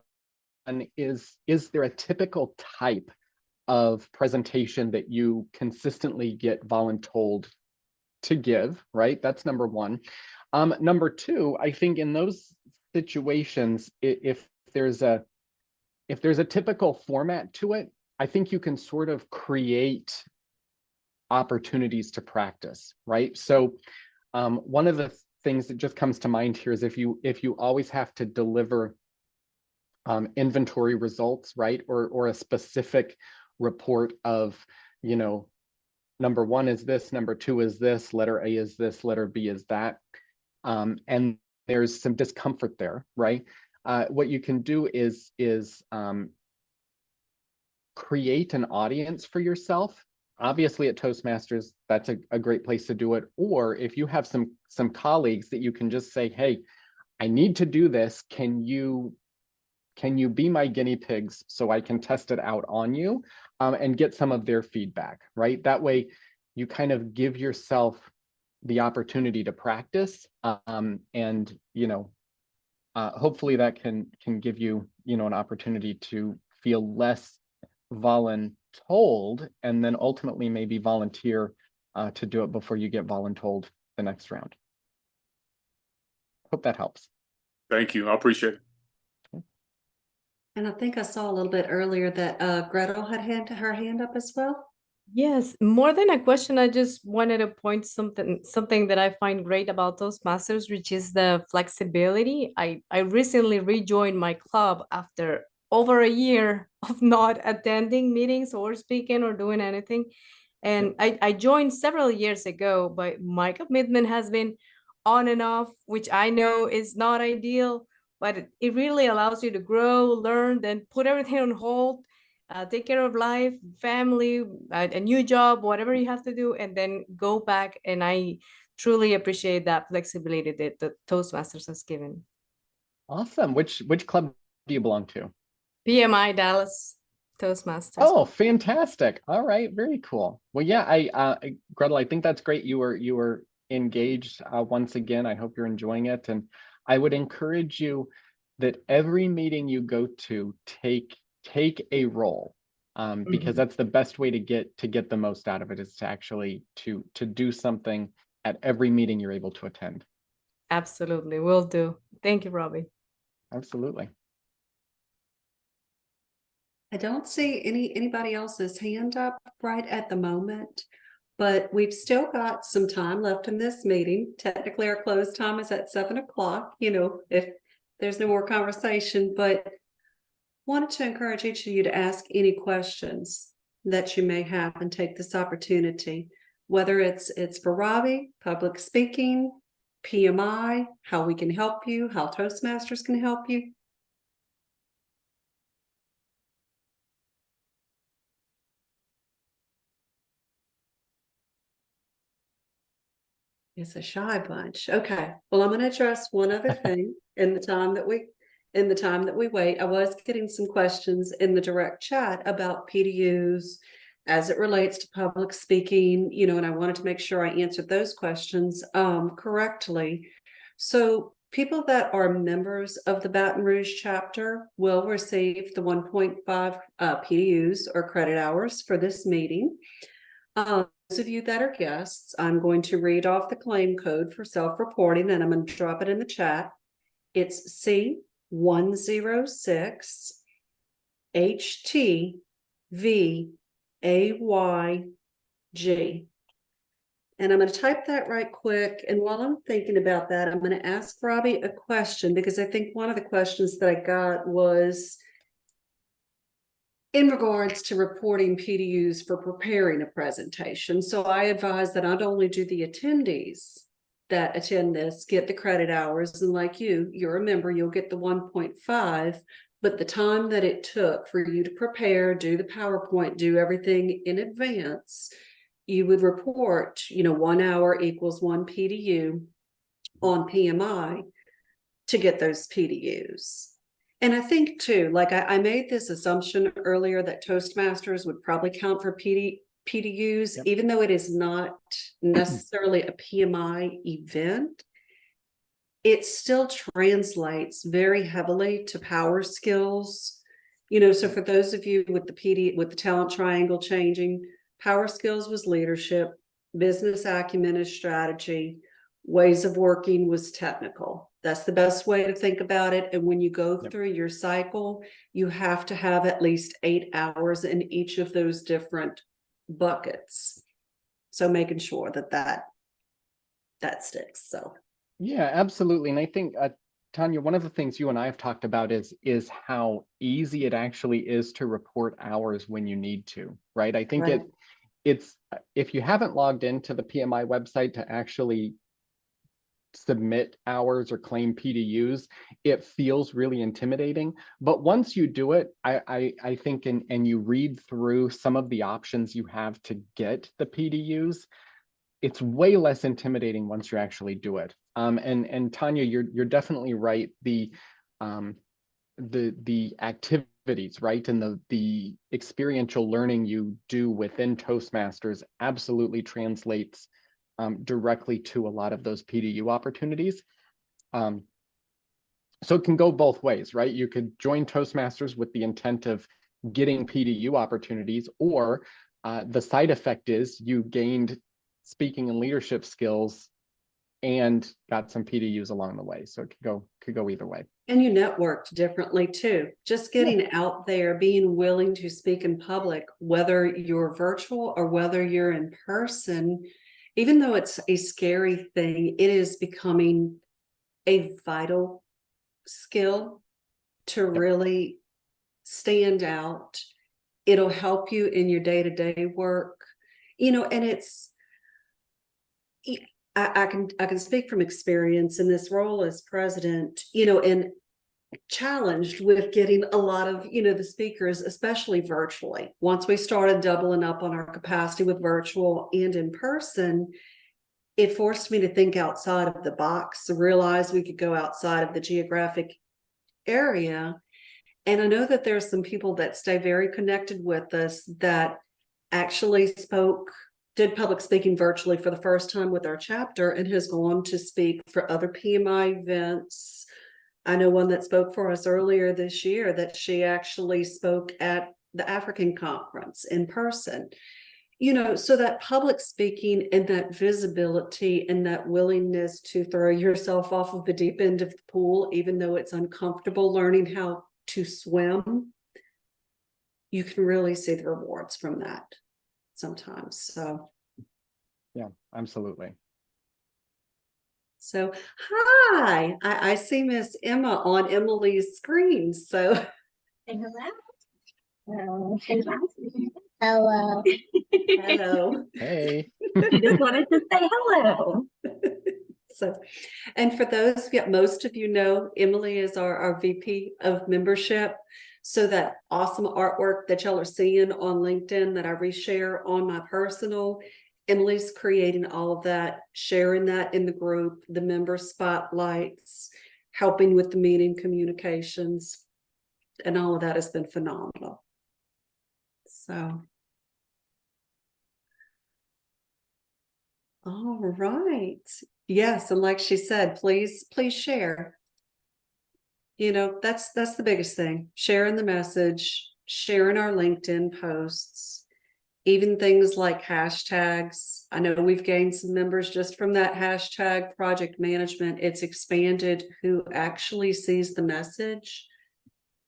Speaker 1: is there a typical type of presentation that you consistently get voluntold to give, right? That's number one. Number two, I think in those situations, if there's a typical format to it, I think you can sort of create opportunities to practice, right? So one of the things that just comes to mind here is if you always have to deliver inventory results, right? Or a specific report of, you know, number one is this, number two is this, letter A is this, letter B is that. And there's some discomfort there, right? What you can do is create an audience for yourself. Obviously at Toastmasters, that's a great place to do it. Or if you have some colleagues that you can just say, hey, I need to do this. Can you be my guinea pigs so I can test it out on you and get some of their feedback, right? That way you kind of give yourself the opportunity to practice and, you know, hopefully that can give you, you know, an opportunity to feel less voluntold and then ultimately maybe volunteer to do it before you get voluntold the next round. Hope that helps.
Speaker 4: Thank you. I appreciate it.
Speaker 2: And I think I saw a little bit earlier that Gretel had her hand up as well.
Speaker 5: Yes, more than a question, I just wanted to point something that I find great about Toastmasters, which is the flexibility. I recently rejoined my club after over a year of not attending meetings or speaking or doing anything. And I joined several years ago, but my commitment has been on and off, which I know is not ideal, but it really allows you to grow, learn, then put everything on hold, take care of life, family, a new job, whatever you have to do, and then go back. And I truly appreciate that flexibility that the Toastmasters has given.
Speaker 1: Awesome. Which club do you belong to?
Speaker 5: PMI Dallas Toastmasters.
Speaker 1: Oh, fantastic. All right, very cool. Well, yeah, Gretel, I think that's great. You were engaged once again. I hope you're enjoying it. And I would encourage you that every meeting you go to, take a role. Because that's the best way to get the most out of it, is to actually to do something at every meeting you're able to attend.
Speaker 5: Absolutely, will do. Thank you, Robby.
Speaker 1: Absolutely.
Speaker 2: I don't see anybody else's hand up right at the moment, but we've still got some time left in this meeting. Technically, our close time is at 7 o'clock, you know, if there's no more conversation, but wanted to encourage each of you to ask any questions that you may have and take this opportunity, whether it's for Robby, public speaking, PMI, how we can help you, how Toastmasters can help you. It's a shy bunch. Okay. Well, I'm going to address one other thing in the time that we wait. I was getting some questions in the direct chat about PDUs as it relates to public speaking, you know, and I wanted to make sure I answered those questions correctly. So people that are members of the Baton Rouge chapter will receive the 1.5 PDUs or credit hours for this meeting. Those of you that are guests, I'm going to read off the claim code for self-reporting, and I'm going to drop it in the chat. It's C106 HTVAYG. And I'm going to type that right quick. And while I'm thinking about that, I'm going to ask Robby a question, because I think one of the questions that I got was in regards to reporting PDUs for preparing a presentation. So I advise that not only do the attendees that attend this get the credit hours, and like you're a member, you'll get the 1.5, but the time that it took for you to prepare, do the PowerPoint, do everything in advance, you would report, you know, 1 hour equals 1 PDU on PMI to get those PDUs. And I think too, like I made this assumption earlier that Toastmasters would probably count for PDUs,
Speaker 1: Yep.
Speaker 2: even though it is not necessarily a PMI event. it still translates very heavily to power skills. You know, so for those of you with the talent triangle changing, power skills was leadership, business acumen is strategy, ways of working was technical. That's the best way to think about it. And when you go through your cycle, you have to have at least 8 hours in each of those different buckets. So making sure that sticks. So
Speaker 1: Yeah, absolutely. And I think, Tanya, one of the things you and I have talked about is how easy it actually is to report hours when you need to, right? I think
Speaker 2: right.
Speaker 1: it's if you haven't logged into the PMI website to actually submit hours or claim PDUs, it feels really intimidating. But once you do it, I think and you read through some of the options you have to get the PDUs, it's way less intimidating once you actually do it. And Tanya, you're definitely right. The activities, right, and the experiential learning you do within Toastmasters absolutely translates directly to a lot of those PDU opportunities. So it can go both ways, right? You could join Toastmasters with the intent of getting PDU opportunities, or the side effect is you gained speaking and leadership skills and got some PDUs along the way. So it could go either way.
Speaker 2: And you networked differently too. Just getting out there, being willing to speak in public, whether you're virtual or whether you're in person, even though it's a scary thing, it is becoming a vital skill to really stand out. It'll help you in your day-to-day work, you know, and I can speak from experience in this role as president, you know, and challenged with getting a lot of, you know, the speakers, especially virtually. Once we started doubling up on our capacity with virtual and in person, it forced me to think outside of the box, to realize we could go outside of the geographic area. And I know that there's some people that stay very connected with us that actually did public speaking virtually for the first time with our chapter and has gone to speak for other PMI events. I know one that spoke for us earlier this year that she actually spoke at the African conference in person. You know, so that public speaking and that visibility and that willingness to throw yourself off of the deep end of the pool, even though it's uncomfortable, learning how to swim, you can really see the rewards from that sometimes. So
Speaker 1: yeah, absolutely.
Speaker 2: So hi, I see Miss Emma on Emily's screen. So
Speaker 6: hello. Hello.
Speaker 2: hello.
Speaker 1: Hey.
Speaker 6: Just wanted to say hello.
Speaker 2: So, and for those, most of you know, Emily is our VP of membership. So that awesome artwork that y'all are seeing on LinkedIn that I reshare on my personal, Emily's creating all of that, sharing that in the group, the member spotlights, helping with the meeting communications, and all of that has been phenomenal. So, all right. Yes, and like she said, please share. You know, that's the biggest thing. Sharing the message, sharing our LinkedIn posts, even things like hashtags. I know we've gained some members just from that hashtag project management. It's expanded who actually sees the message.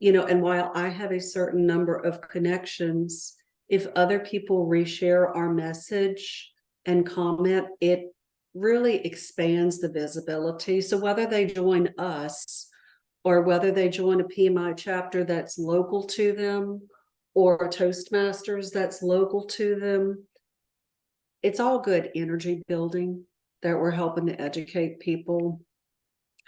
Speaker 2: You know, and while I have a certain number of connections, if other people reshare our message and comment, it really expands the visibility. So whether they join us or whether they join a PMI chapter that's local to them or Toastmasters that's local to them, it's all good energy building that we're helping to educate people,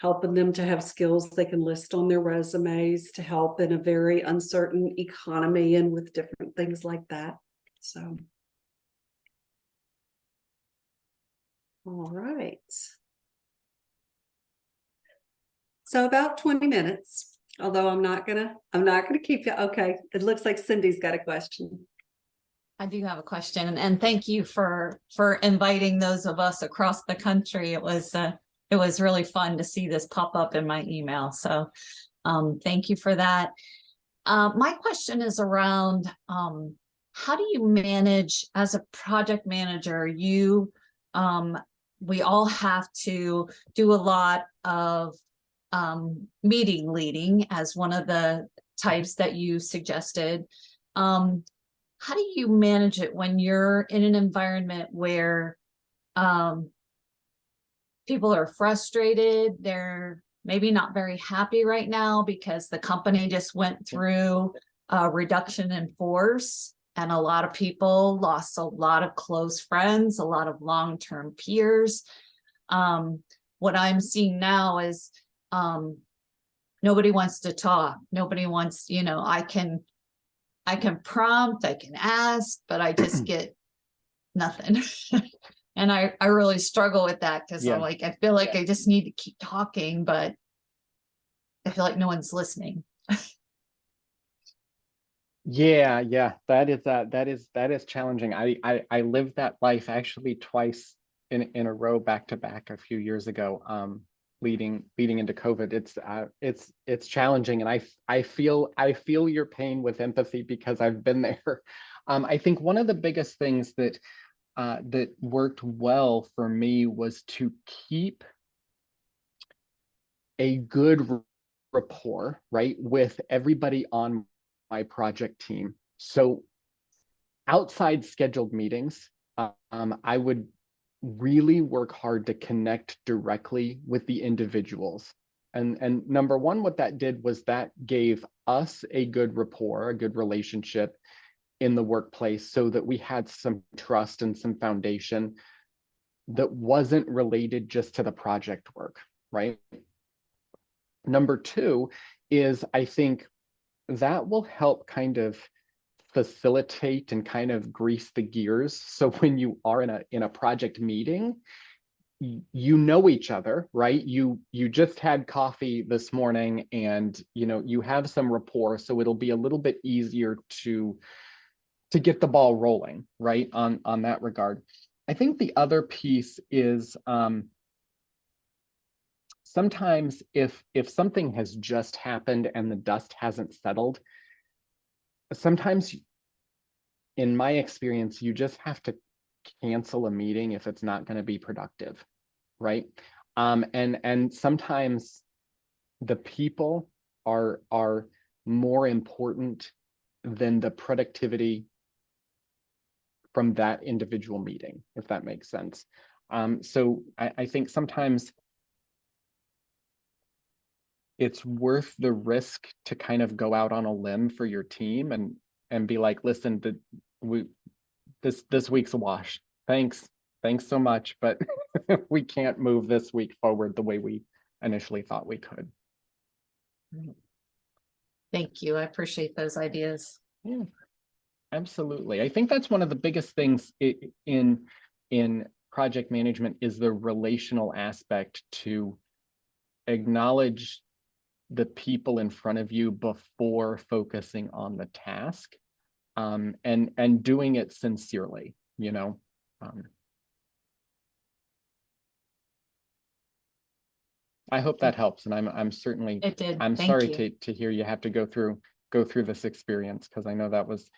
Speaker 2: helping them to have skills they can list on their resumes to help in a very uncertain economy and with different things like that. So, all right. So about 20 minutes, although I'm not gonna keep you. Okay, it looks like Cindy's got a question.
Speaker 7: I do have a question, and thank you for inviting those of us across the country. It was it was really fun to see this pop up in my email. So thank you for that. My question is around how do you manage as a project manager? We all have to do a lot of meeting leading as one of the types that you suggested. How do you manage it when you're in an environment where people are frustrated, they're maybe not very happy right now because the company just went through a reduction in force, and a lot of people lost a lot of close friends, a lot of long-term peers. What I'm seeing now is nobody wants to talk. Nobody wants, I can prompt, I can ask, but I just get nothing. And I really struggle with that because
Speaker 1: Yeah.
Speaker 7: I feel like I just need to keep talking, but I feel like no one's listening.
Speaker 1: Yeah, that is challenging. I lived that life actually twice in a row, back to back, a few years ago, leading into COVID. It's challenging, and I feel your pain with empathy because I've been there. I think one of the biggest things that worked well for me was to keep a good rapport, right, with everybody on my project team. So outside scheduled meetings, I would really work hard to connect directly with the individuals. And number one, what that did was that gave us a good rapport, a good relationship in the workplace, so that we had some trust and some foundation that wasn't related just to the project work, right? Number two is, I think that will help kind of facilitate and kind of grease the gears. So when you are in a project meeting, you know each other, right? You just had coffee this morning, and you have some rapport, so it'll be a little bit easier to get the ball rolling, right? On that regard. I think the other piece is sometimes if something has just happened and the dust hasn't settled, sometimes, in my experience, you just have to cancel a meeting if it's not going to be productive, right? And sometimes the people are more important than the productivity from that individual meeting, if that makes sense. So I think sometimes it's worth the risk to kind of go out on a limb for your team and be like, listen, this week's a wash. Thanks so much, but we can't move this week forward the way we initially thought we could.
Speaker 7: Thank you. I appreciate those ideas.
Speaker 1: Yeah, absolutely. I think that's one of the biggest things in project management, is the relational aspect, to acknowledge the people in front of you before focusing on the task, and doing it sincerely, I hope that helps, and I'm certainly,
Speaker 7: It did.
Speaker 1: I'm
Speaker 7: Thank
Speaker 1: sorry
Speaker 7: you.
Speaker 1: to hear you have to go through this experience, because I know that was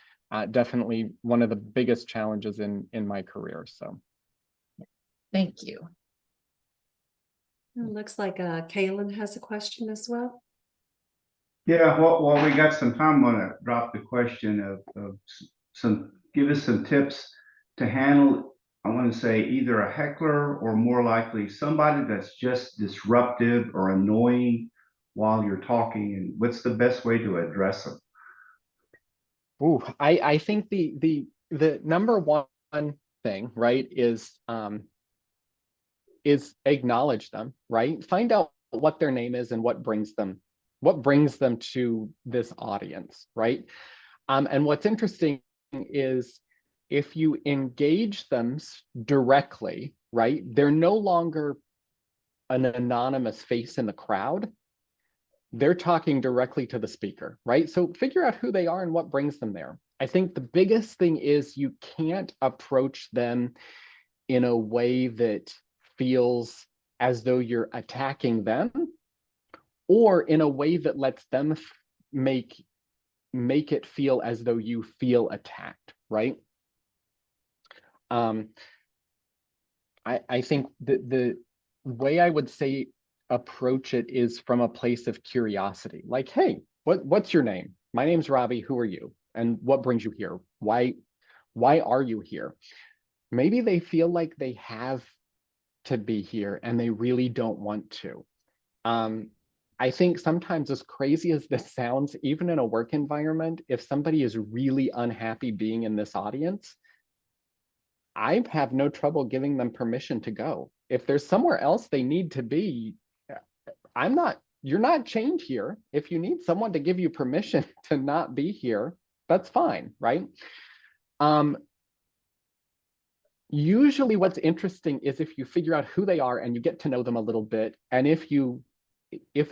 Speaker 1: definitely one of the biggest challenges in my career. So
Speaker 7: Thank you.
Speaker 2: It looks like Kaylin has a question as well.
Speaker 8: Yeah, well, we got some time. I'm gonna drop the question of give us some tips to handle, I want to say, either a heckler or, more likely, somebody that's just disruptive or annoying while you're talking, and what's the best way to address them?
Speaker 1: ooh, I think the number one thing, right, is acknowledge them, right? Find out what their name is and what brings them to this audience, right? And what's interesting is, if you engage them directly, right, they're no longer an anonymous face in the crowd. They're talking directly to the speaker, right? So figure out who they are and what brings them there. I think the biggest thing is, you can't approach them in a way that feels as though you're attacking them, or in a way that lets them make it feel as though you feel attacked, right? I think the way I would say approach it is from a place of curiosity. Like, hey, what's your name? My name's Robby. Who are you? And what brings you here? Why are you here? Maybe they feel like they have to be here and they really don't want to. I think sometimes, as crazy as this sounds, even in a work environment, if somebody is really unhappy being in this audience, I have no trouble giving them permission to go. If there's somewhere else they need to be, you're not chained here. If you need someone to give you permission to not be here, that's fine, right? Usually what's interesting is if you figure out who they are and you get to know them a little bit, and if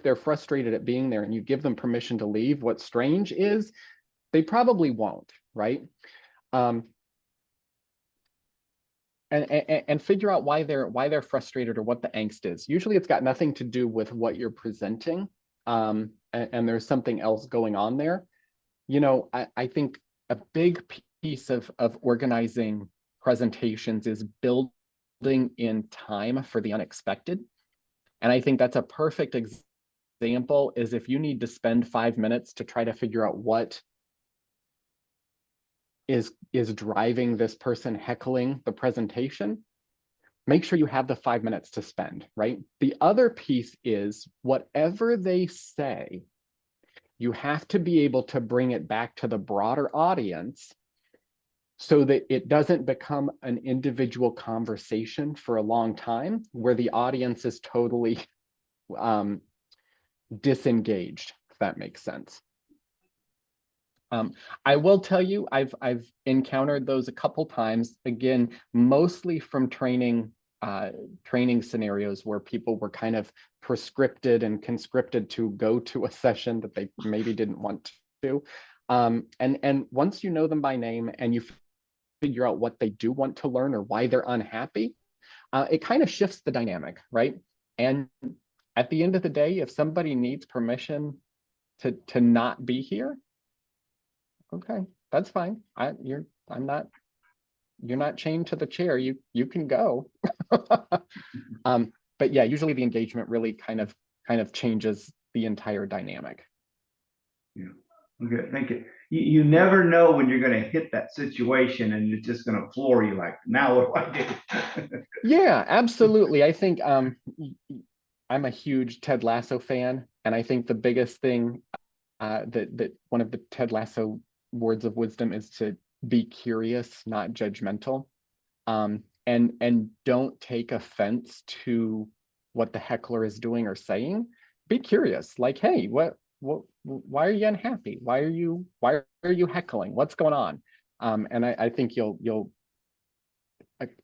Speaker 1: they're frustrated at being there and you give them permission to leave, what's strange is they probably won't, right? And figure out why they're frustrated or what the angst is. Usually it's got nothing to do with what you're presenting, and there's something else going on there. You know, I think a big piece of organizing presentations is building in time for the unexpected. And I think that's a perfect example is if you need to spend 5 minutes to try to figure out what is driving this person heckling the presentation, make sure you have the 5 minutes to spend, right? The other piece is whatever they say, you have to be able to bring it back to the broader audience so that it doesn't become an individual conversation for a long time where the audience is totally disengaged, if that makes sense. I will tell you, I've encountered those a couple times, again, mostly from training scenarios where people were kind of prescripted and conscripted to go to a session that they maybe didn't want to. And once you know them by name and you figure out what they do want to learn or why they're unhappy, it kind of shifts the dynamic, right? And at the end of the day, if somebody needs permission to not be here, okay, that's fine. You're not chained to the chair. You can go. But yeah, usually the engagement really kind of changes the entire dynamic.
Speaker 8: Yeah. Okay, thank you. You never know when you're going to hit that situation and it's just going to floor you like, now what do I do?
Speaker 1: Yeah, absolutely. I think I'm a huge Ted Lasso fan, and I think the biggest thing that one of the Ted Lasso words of wisdom is to be curious, not judgmental, and don't take offense to what the heckler is doing or saying. Be curious, like, hey, why are you unhappy? Why are you heckling? What's going on? And I think you'll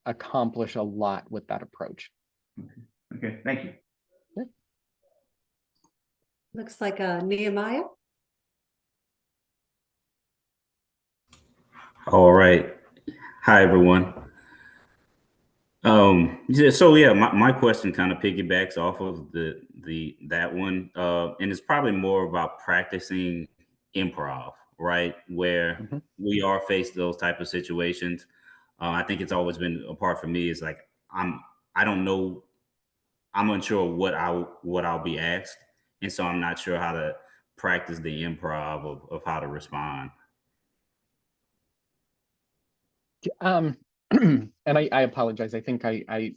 Speaker 1: accomplish a lot with that approach.
Speaker 8: Okay, thank you.
Speaker 1: Yeah.
Speaker 2: Looks like Nehemiah.
Speaker 9: All right. Hi, everyone. So yeah, my question kind of piggybacks off of that one. And it's probably more about practicing improv, right? Where we are faced those type of situations. I think it's always been a part for me is like, I don't know, I'm unsure what I'll be asked. And so I'm not sure how to practice the improv of how to respond.
Speaker 1: And I apologize. I think I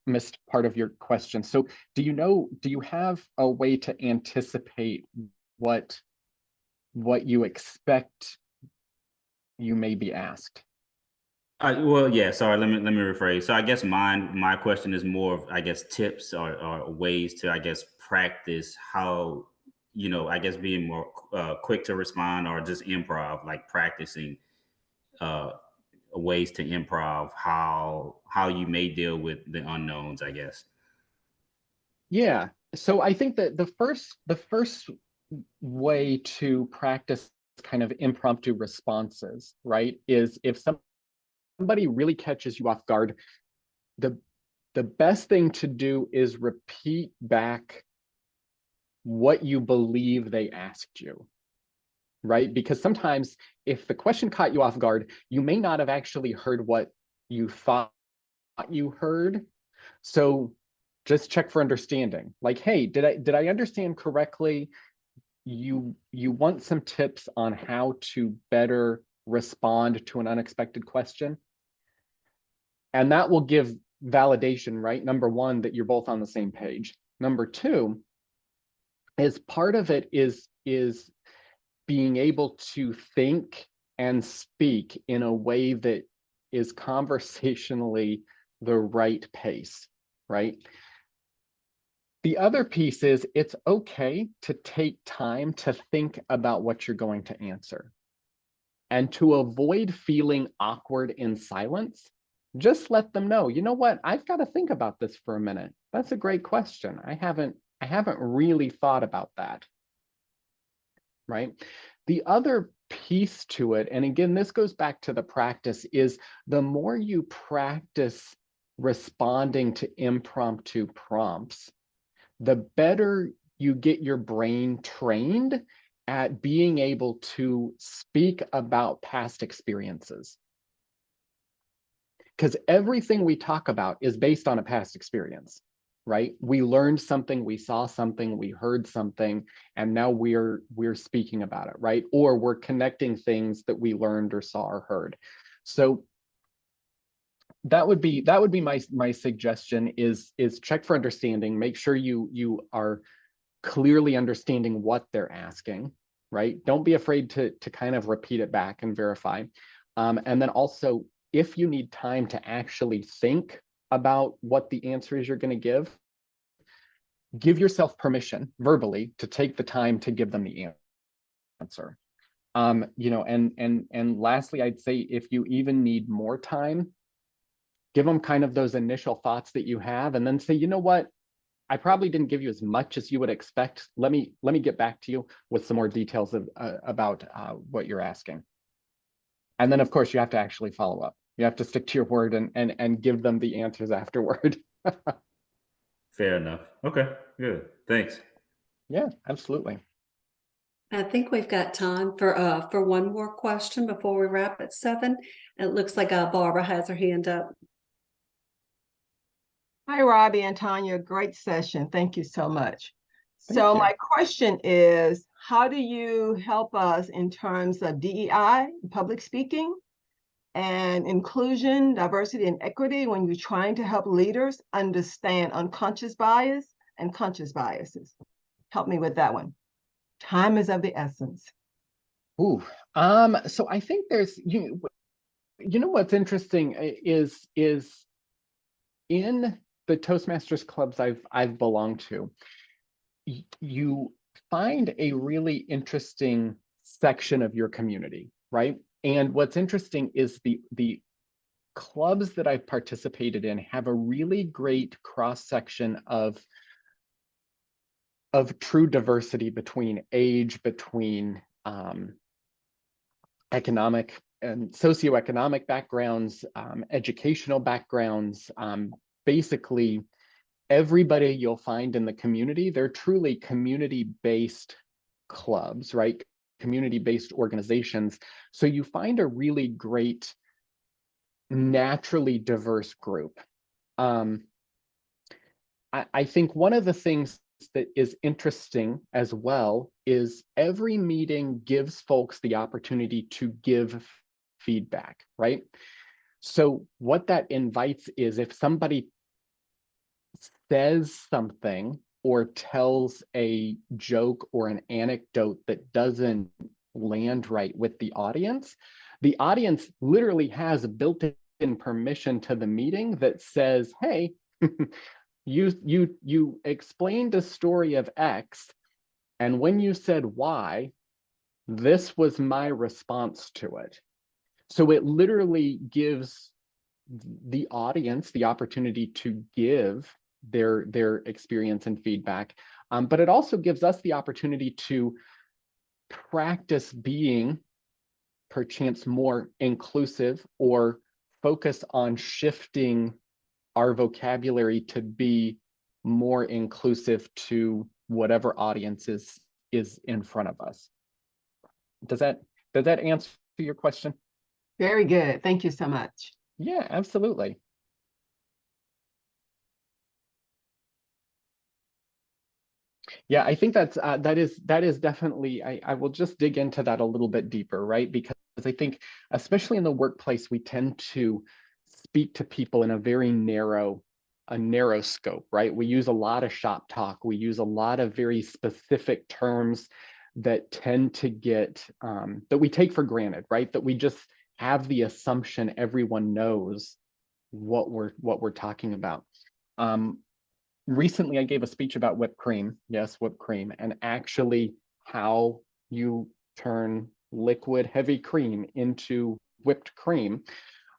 Speaker 1: missed part of your question. So do you have a way to anticipate what you expect you may be asked?
Speaker 9: Well, yeah, sorry, let me rephrase. So I guess my question is more of, I guess, tips or ways to, I guess, practice how, I guess being more quick to respond, or just improv, like practicing ways to improv how you may deal with the unknowns, I guess.
Speaker 1: Yeah. So I think that the first way to practice kind of impromptu responses, right, is if somebody really catches you off guard, the the best thing to do is repeat back what you believe they asked you, right? Because sometimes if the question caught you off guard, you may not have actually heard what you thought you heard. So just check for understanding. Like, hey, did I understand correctly? You want some tips on how to better respond to an unexpected question? And that will give validation, right? Number one, that you're both on the same page. Number two, is part of it is being able to think and speak in a way that is conversationally the right pace, right? The other piece is it's okay to take time to think about what you're going to answer. And to avoid feeling awkward in silence, just let them know, you know what, I've got to think about this for a minute. That's a great question. I haven't really thought about that, right? The other piece to it, and again, this goes back to the practice, is the more you practice responding to impromptu prompts, the better you get your brain trained at being able to speak about past experiences. Because everything we talk about is based on a past experience, right? We learned something, we saw something, we heard something, and now we're speaking about it, right? Or we're connecting things that we learned or saw or heard. So that would be my suggestion is check for understanding, make sure you are clearly understanding what they're asking, right? Don't be afraid to kind of repeat it back and verify. And then also, if you need time to actually think about what the answer is you're going to give yourself permission verbally to take the time to give them the answer. You know, and lastly, I'd say if you even need more time, give them kind of those initial thoughts that you have, and then say, you know what, I probably didn't give you as much as you would expect. Let me get back to you with some more details about what you're asking. And then, of course, you have to actually follow up. You have to stick to your word and give them the answers afterward.
Speaker 9: Fair enough. Okay, good. Thanks.
Speaker 1: Yeah, absolutely.
Speaker 2: I think we've got time for one more question before we wrap at 7. It looks like Barbara has her hand up.
Speaker 10: Hi, Robby and Tanya. Great session. Thank you so much.
Speaker 1: Thank
Speaker 10: So
Speaker 1: you.
Speaker 10: my question is, how do you help us in terms of DEI, public speaking, and inclusion, diversity, and equity when you're trying to help leaders understand unconscious bias and conscious biases? Help me with that one. Time is of the essence.
Speaker 1: Ooh, so I think there's, you know what's interesting is in the Toastmasters clubs I've belonged to, you find a really interesting section of your community, right? And what's interesting is the clubs that I've participated in have a really great cross-section of true diversity between age, between economic and socioeconomic backgrounds, educational backgrounds, basically everybody you'll find in the community. They're truly community-based clubs, right? Community-based organizations. So you find a really great, naturally diverse group. I think one of the things that is interesting as well is every meeting gives folks the opportunity to give feedback, right? So what that invites is if somebody says something or tells a joke or an anecdote that doesn't land right with the audience literally has built-in permission to the meeting that says, hey, you explained a story of X, and when you said Y, this was my response to it. So it literally gives the audience the opportunity to give their experience and feedback, but it also gives us the opportunity to practice being perchance more inclusive or focus on shifting our vocabulary to be more inclusive to whatever audience is in front of us. Does that answer your question?
Speaker 10: Very good. Thank you so much.
Speaker 1: Yeah, absolutely. Yeah, I think that is definitely, I will just dig into that a little bit deeper, right? Because I think, especially in the workplace, we tend to speak to people in a very narrow scope, right? We use a lot of shop talk. We use a lot of very specific terms that tend to get, that we take for granted, right? That we just have the assumption everyone knows what we're talking about. Recently, I gave a speech about whipped cream. Yes, whipped cream, and actually how you turn liquid heavy cream into whipped cream.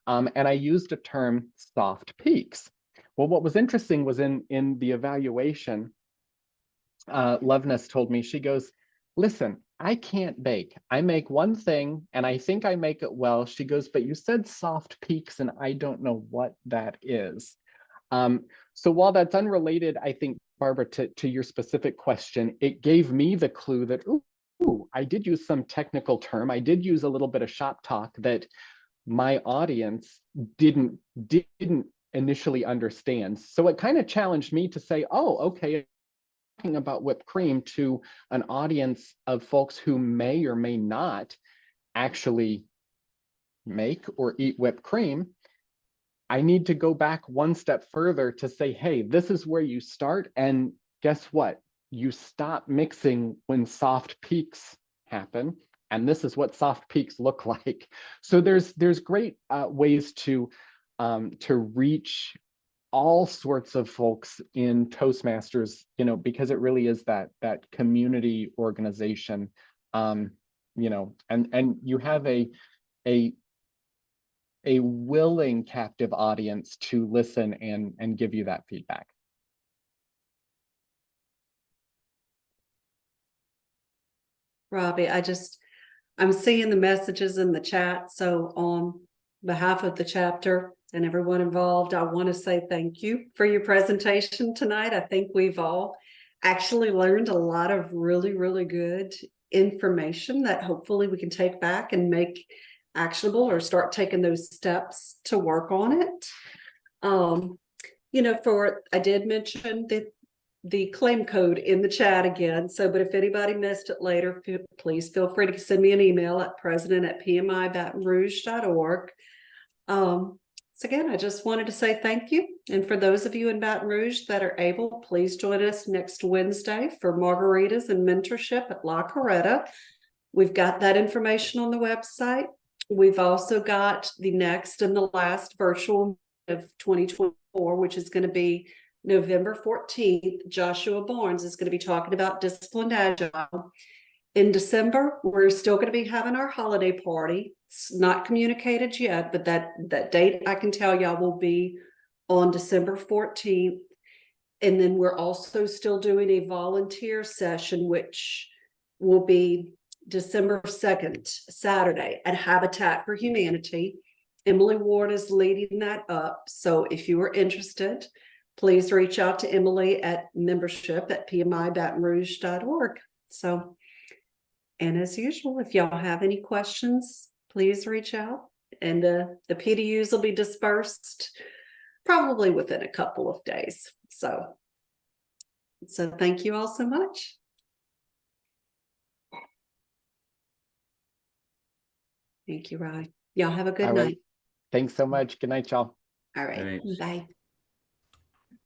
Speaker 1: And I used a term, soft peaks. Well, what was interesting was in the evaluation, Loveness told me, she goes, listen, I can't bake. I make one thing and I think I make it well. She goes, but you said soft peaks and I don't know what that is. So while that's unrelated, I think, Barbara, to your specific question, it gave me the clue that, ooh, I did use some technical term. I did use a little bit of shop talk that my audience didn't initially understand. So it kind of challenged me to say, oh, okay, talking about whipped cream to an audience of folks who may or may not actually make or eat whipped cream. I need to go back one step further to say, hey, this is where you start. And guess what? You stop mixing when soft peaks happen. And this is what soft peaks look like. So there's great ways to reach all sorts of folks in Toastmasters, because it really is that community organization, and you have a willing captive audience to listen and give you that feedback.
Speaker 2: Robby, I'm seeing the messages in the chat. So on behalf of the chapter and everyone involved, I want to say thank you for your presentation tonight. I think we've all actually learned a lot of really, really good information that hopefully we can take back and make actionable or start taking those steps to work on it. I did mention the claim code in the chat again. So, but if anybody missed it later, please feel free to send me an email at president@PMIBatonRouge.org. So again, I just wanted to say thank you. And for those of you in Baton Rouge that are able, please join us next Wednesday for margaritas and mentorship at La Coretta. We've got that information on the website. We've also got the next and the last virtual of 2024, which is going to be November 14th. Joshua Barnes is going to be talking about disciplined agile. In December, we're still going to be having our holiday party. It's not communicated yet, but that date I can tell y'all will be on December 14th. And then we're also still doing a volunteer session, which will be December 2nd, Saturday, at Habitat for Humanity. Emily Ward is leading that up. So if you are interested, please reach out to Emily at membership@PMIBatonRouge.org. So, and as usual, if y'all have any questions, please reach out. And the PDUs will be dispersed probably within a couple of days. So thank you all so much. Thank you, Rye. Y'all have a good night.
Speaker 1: Thanks so much. Good night, y'all.
Speaker 2: All right. Bye.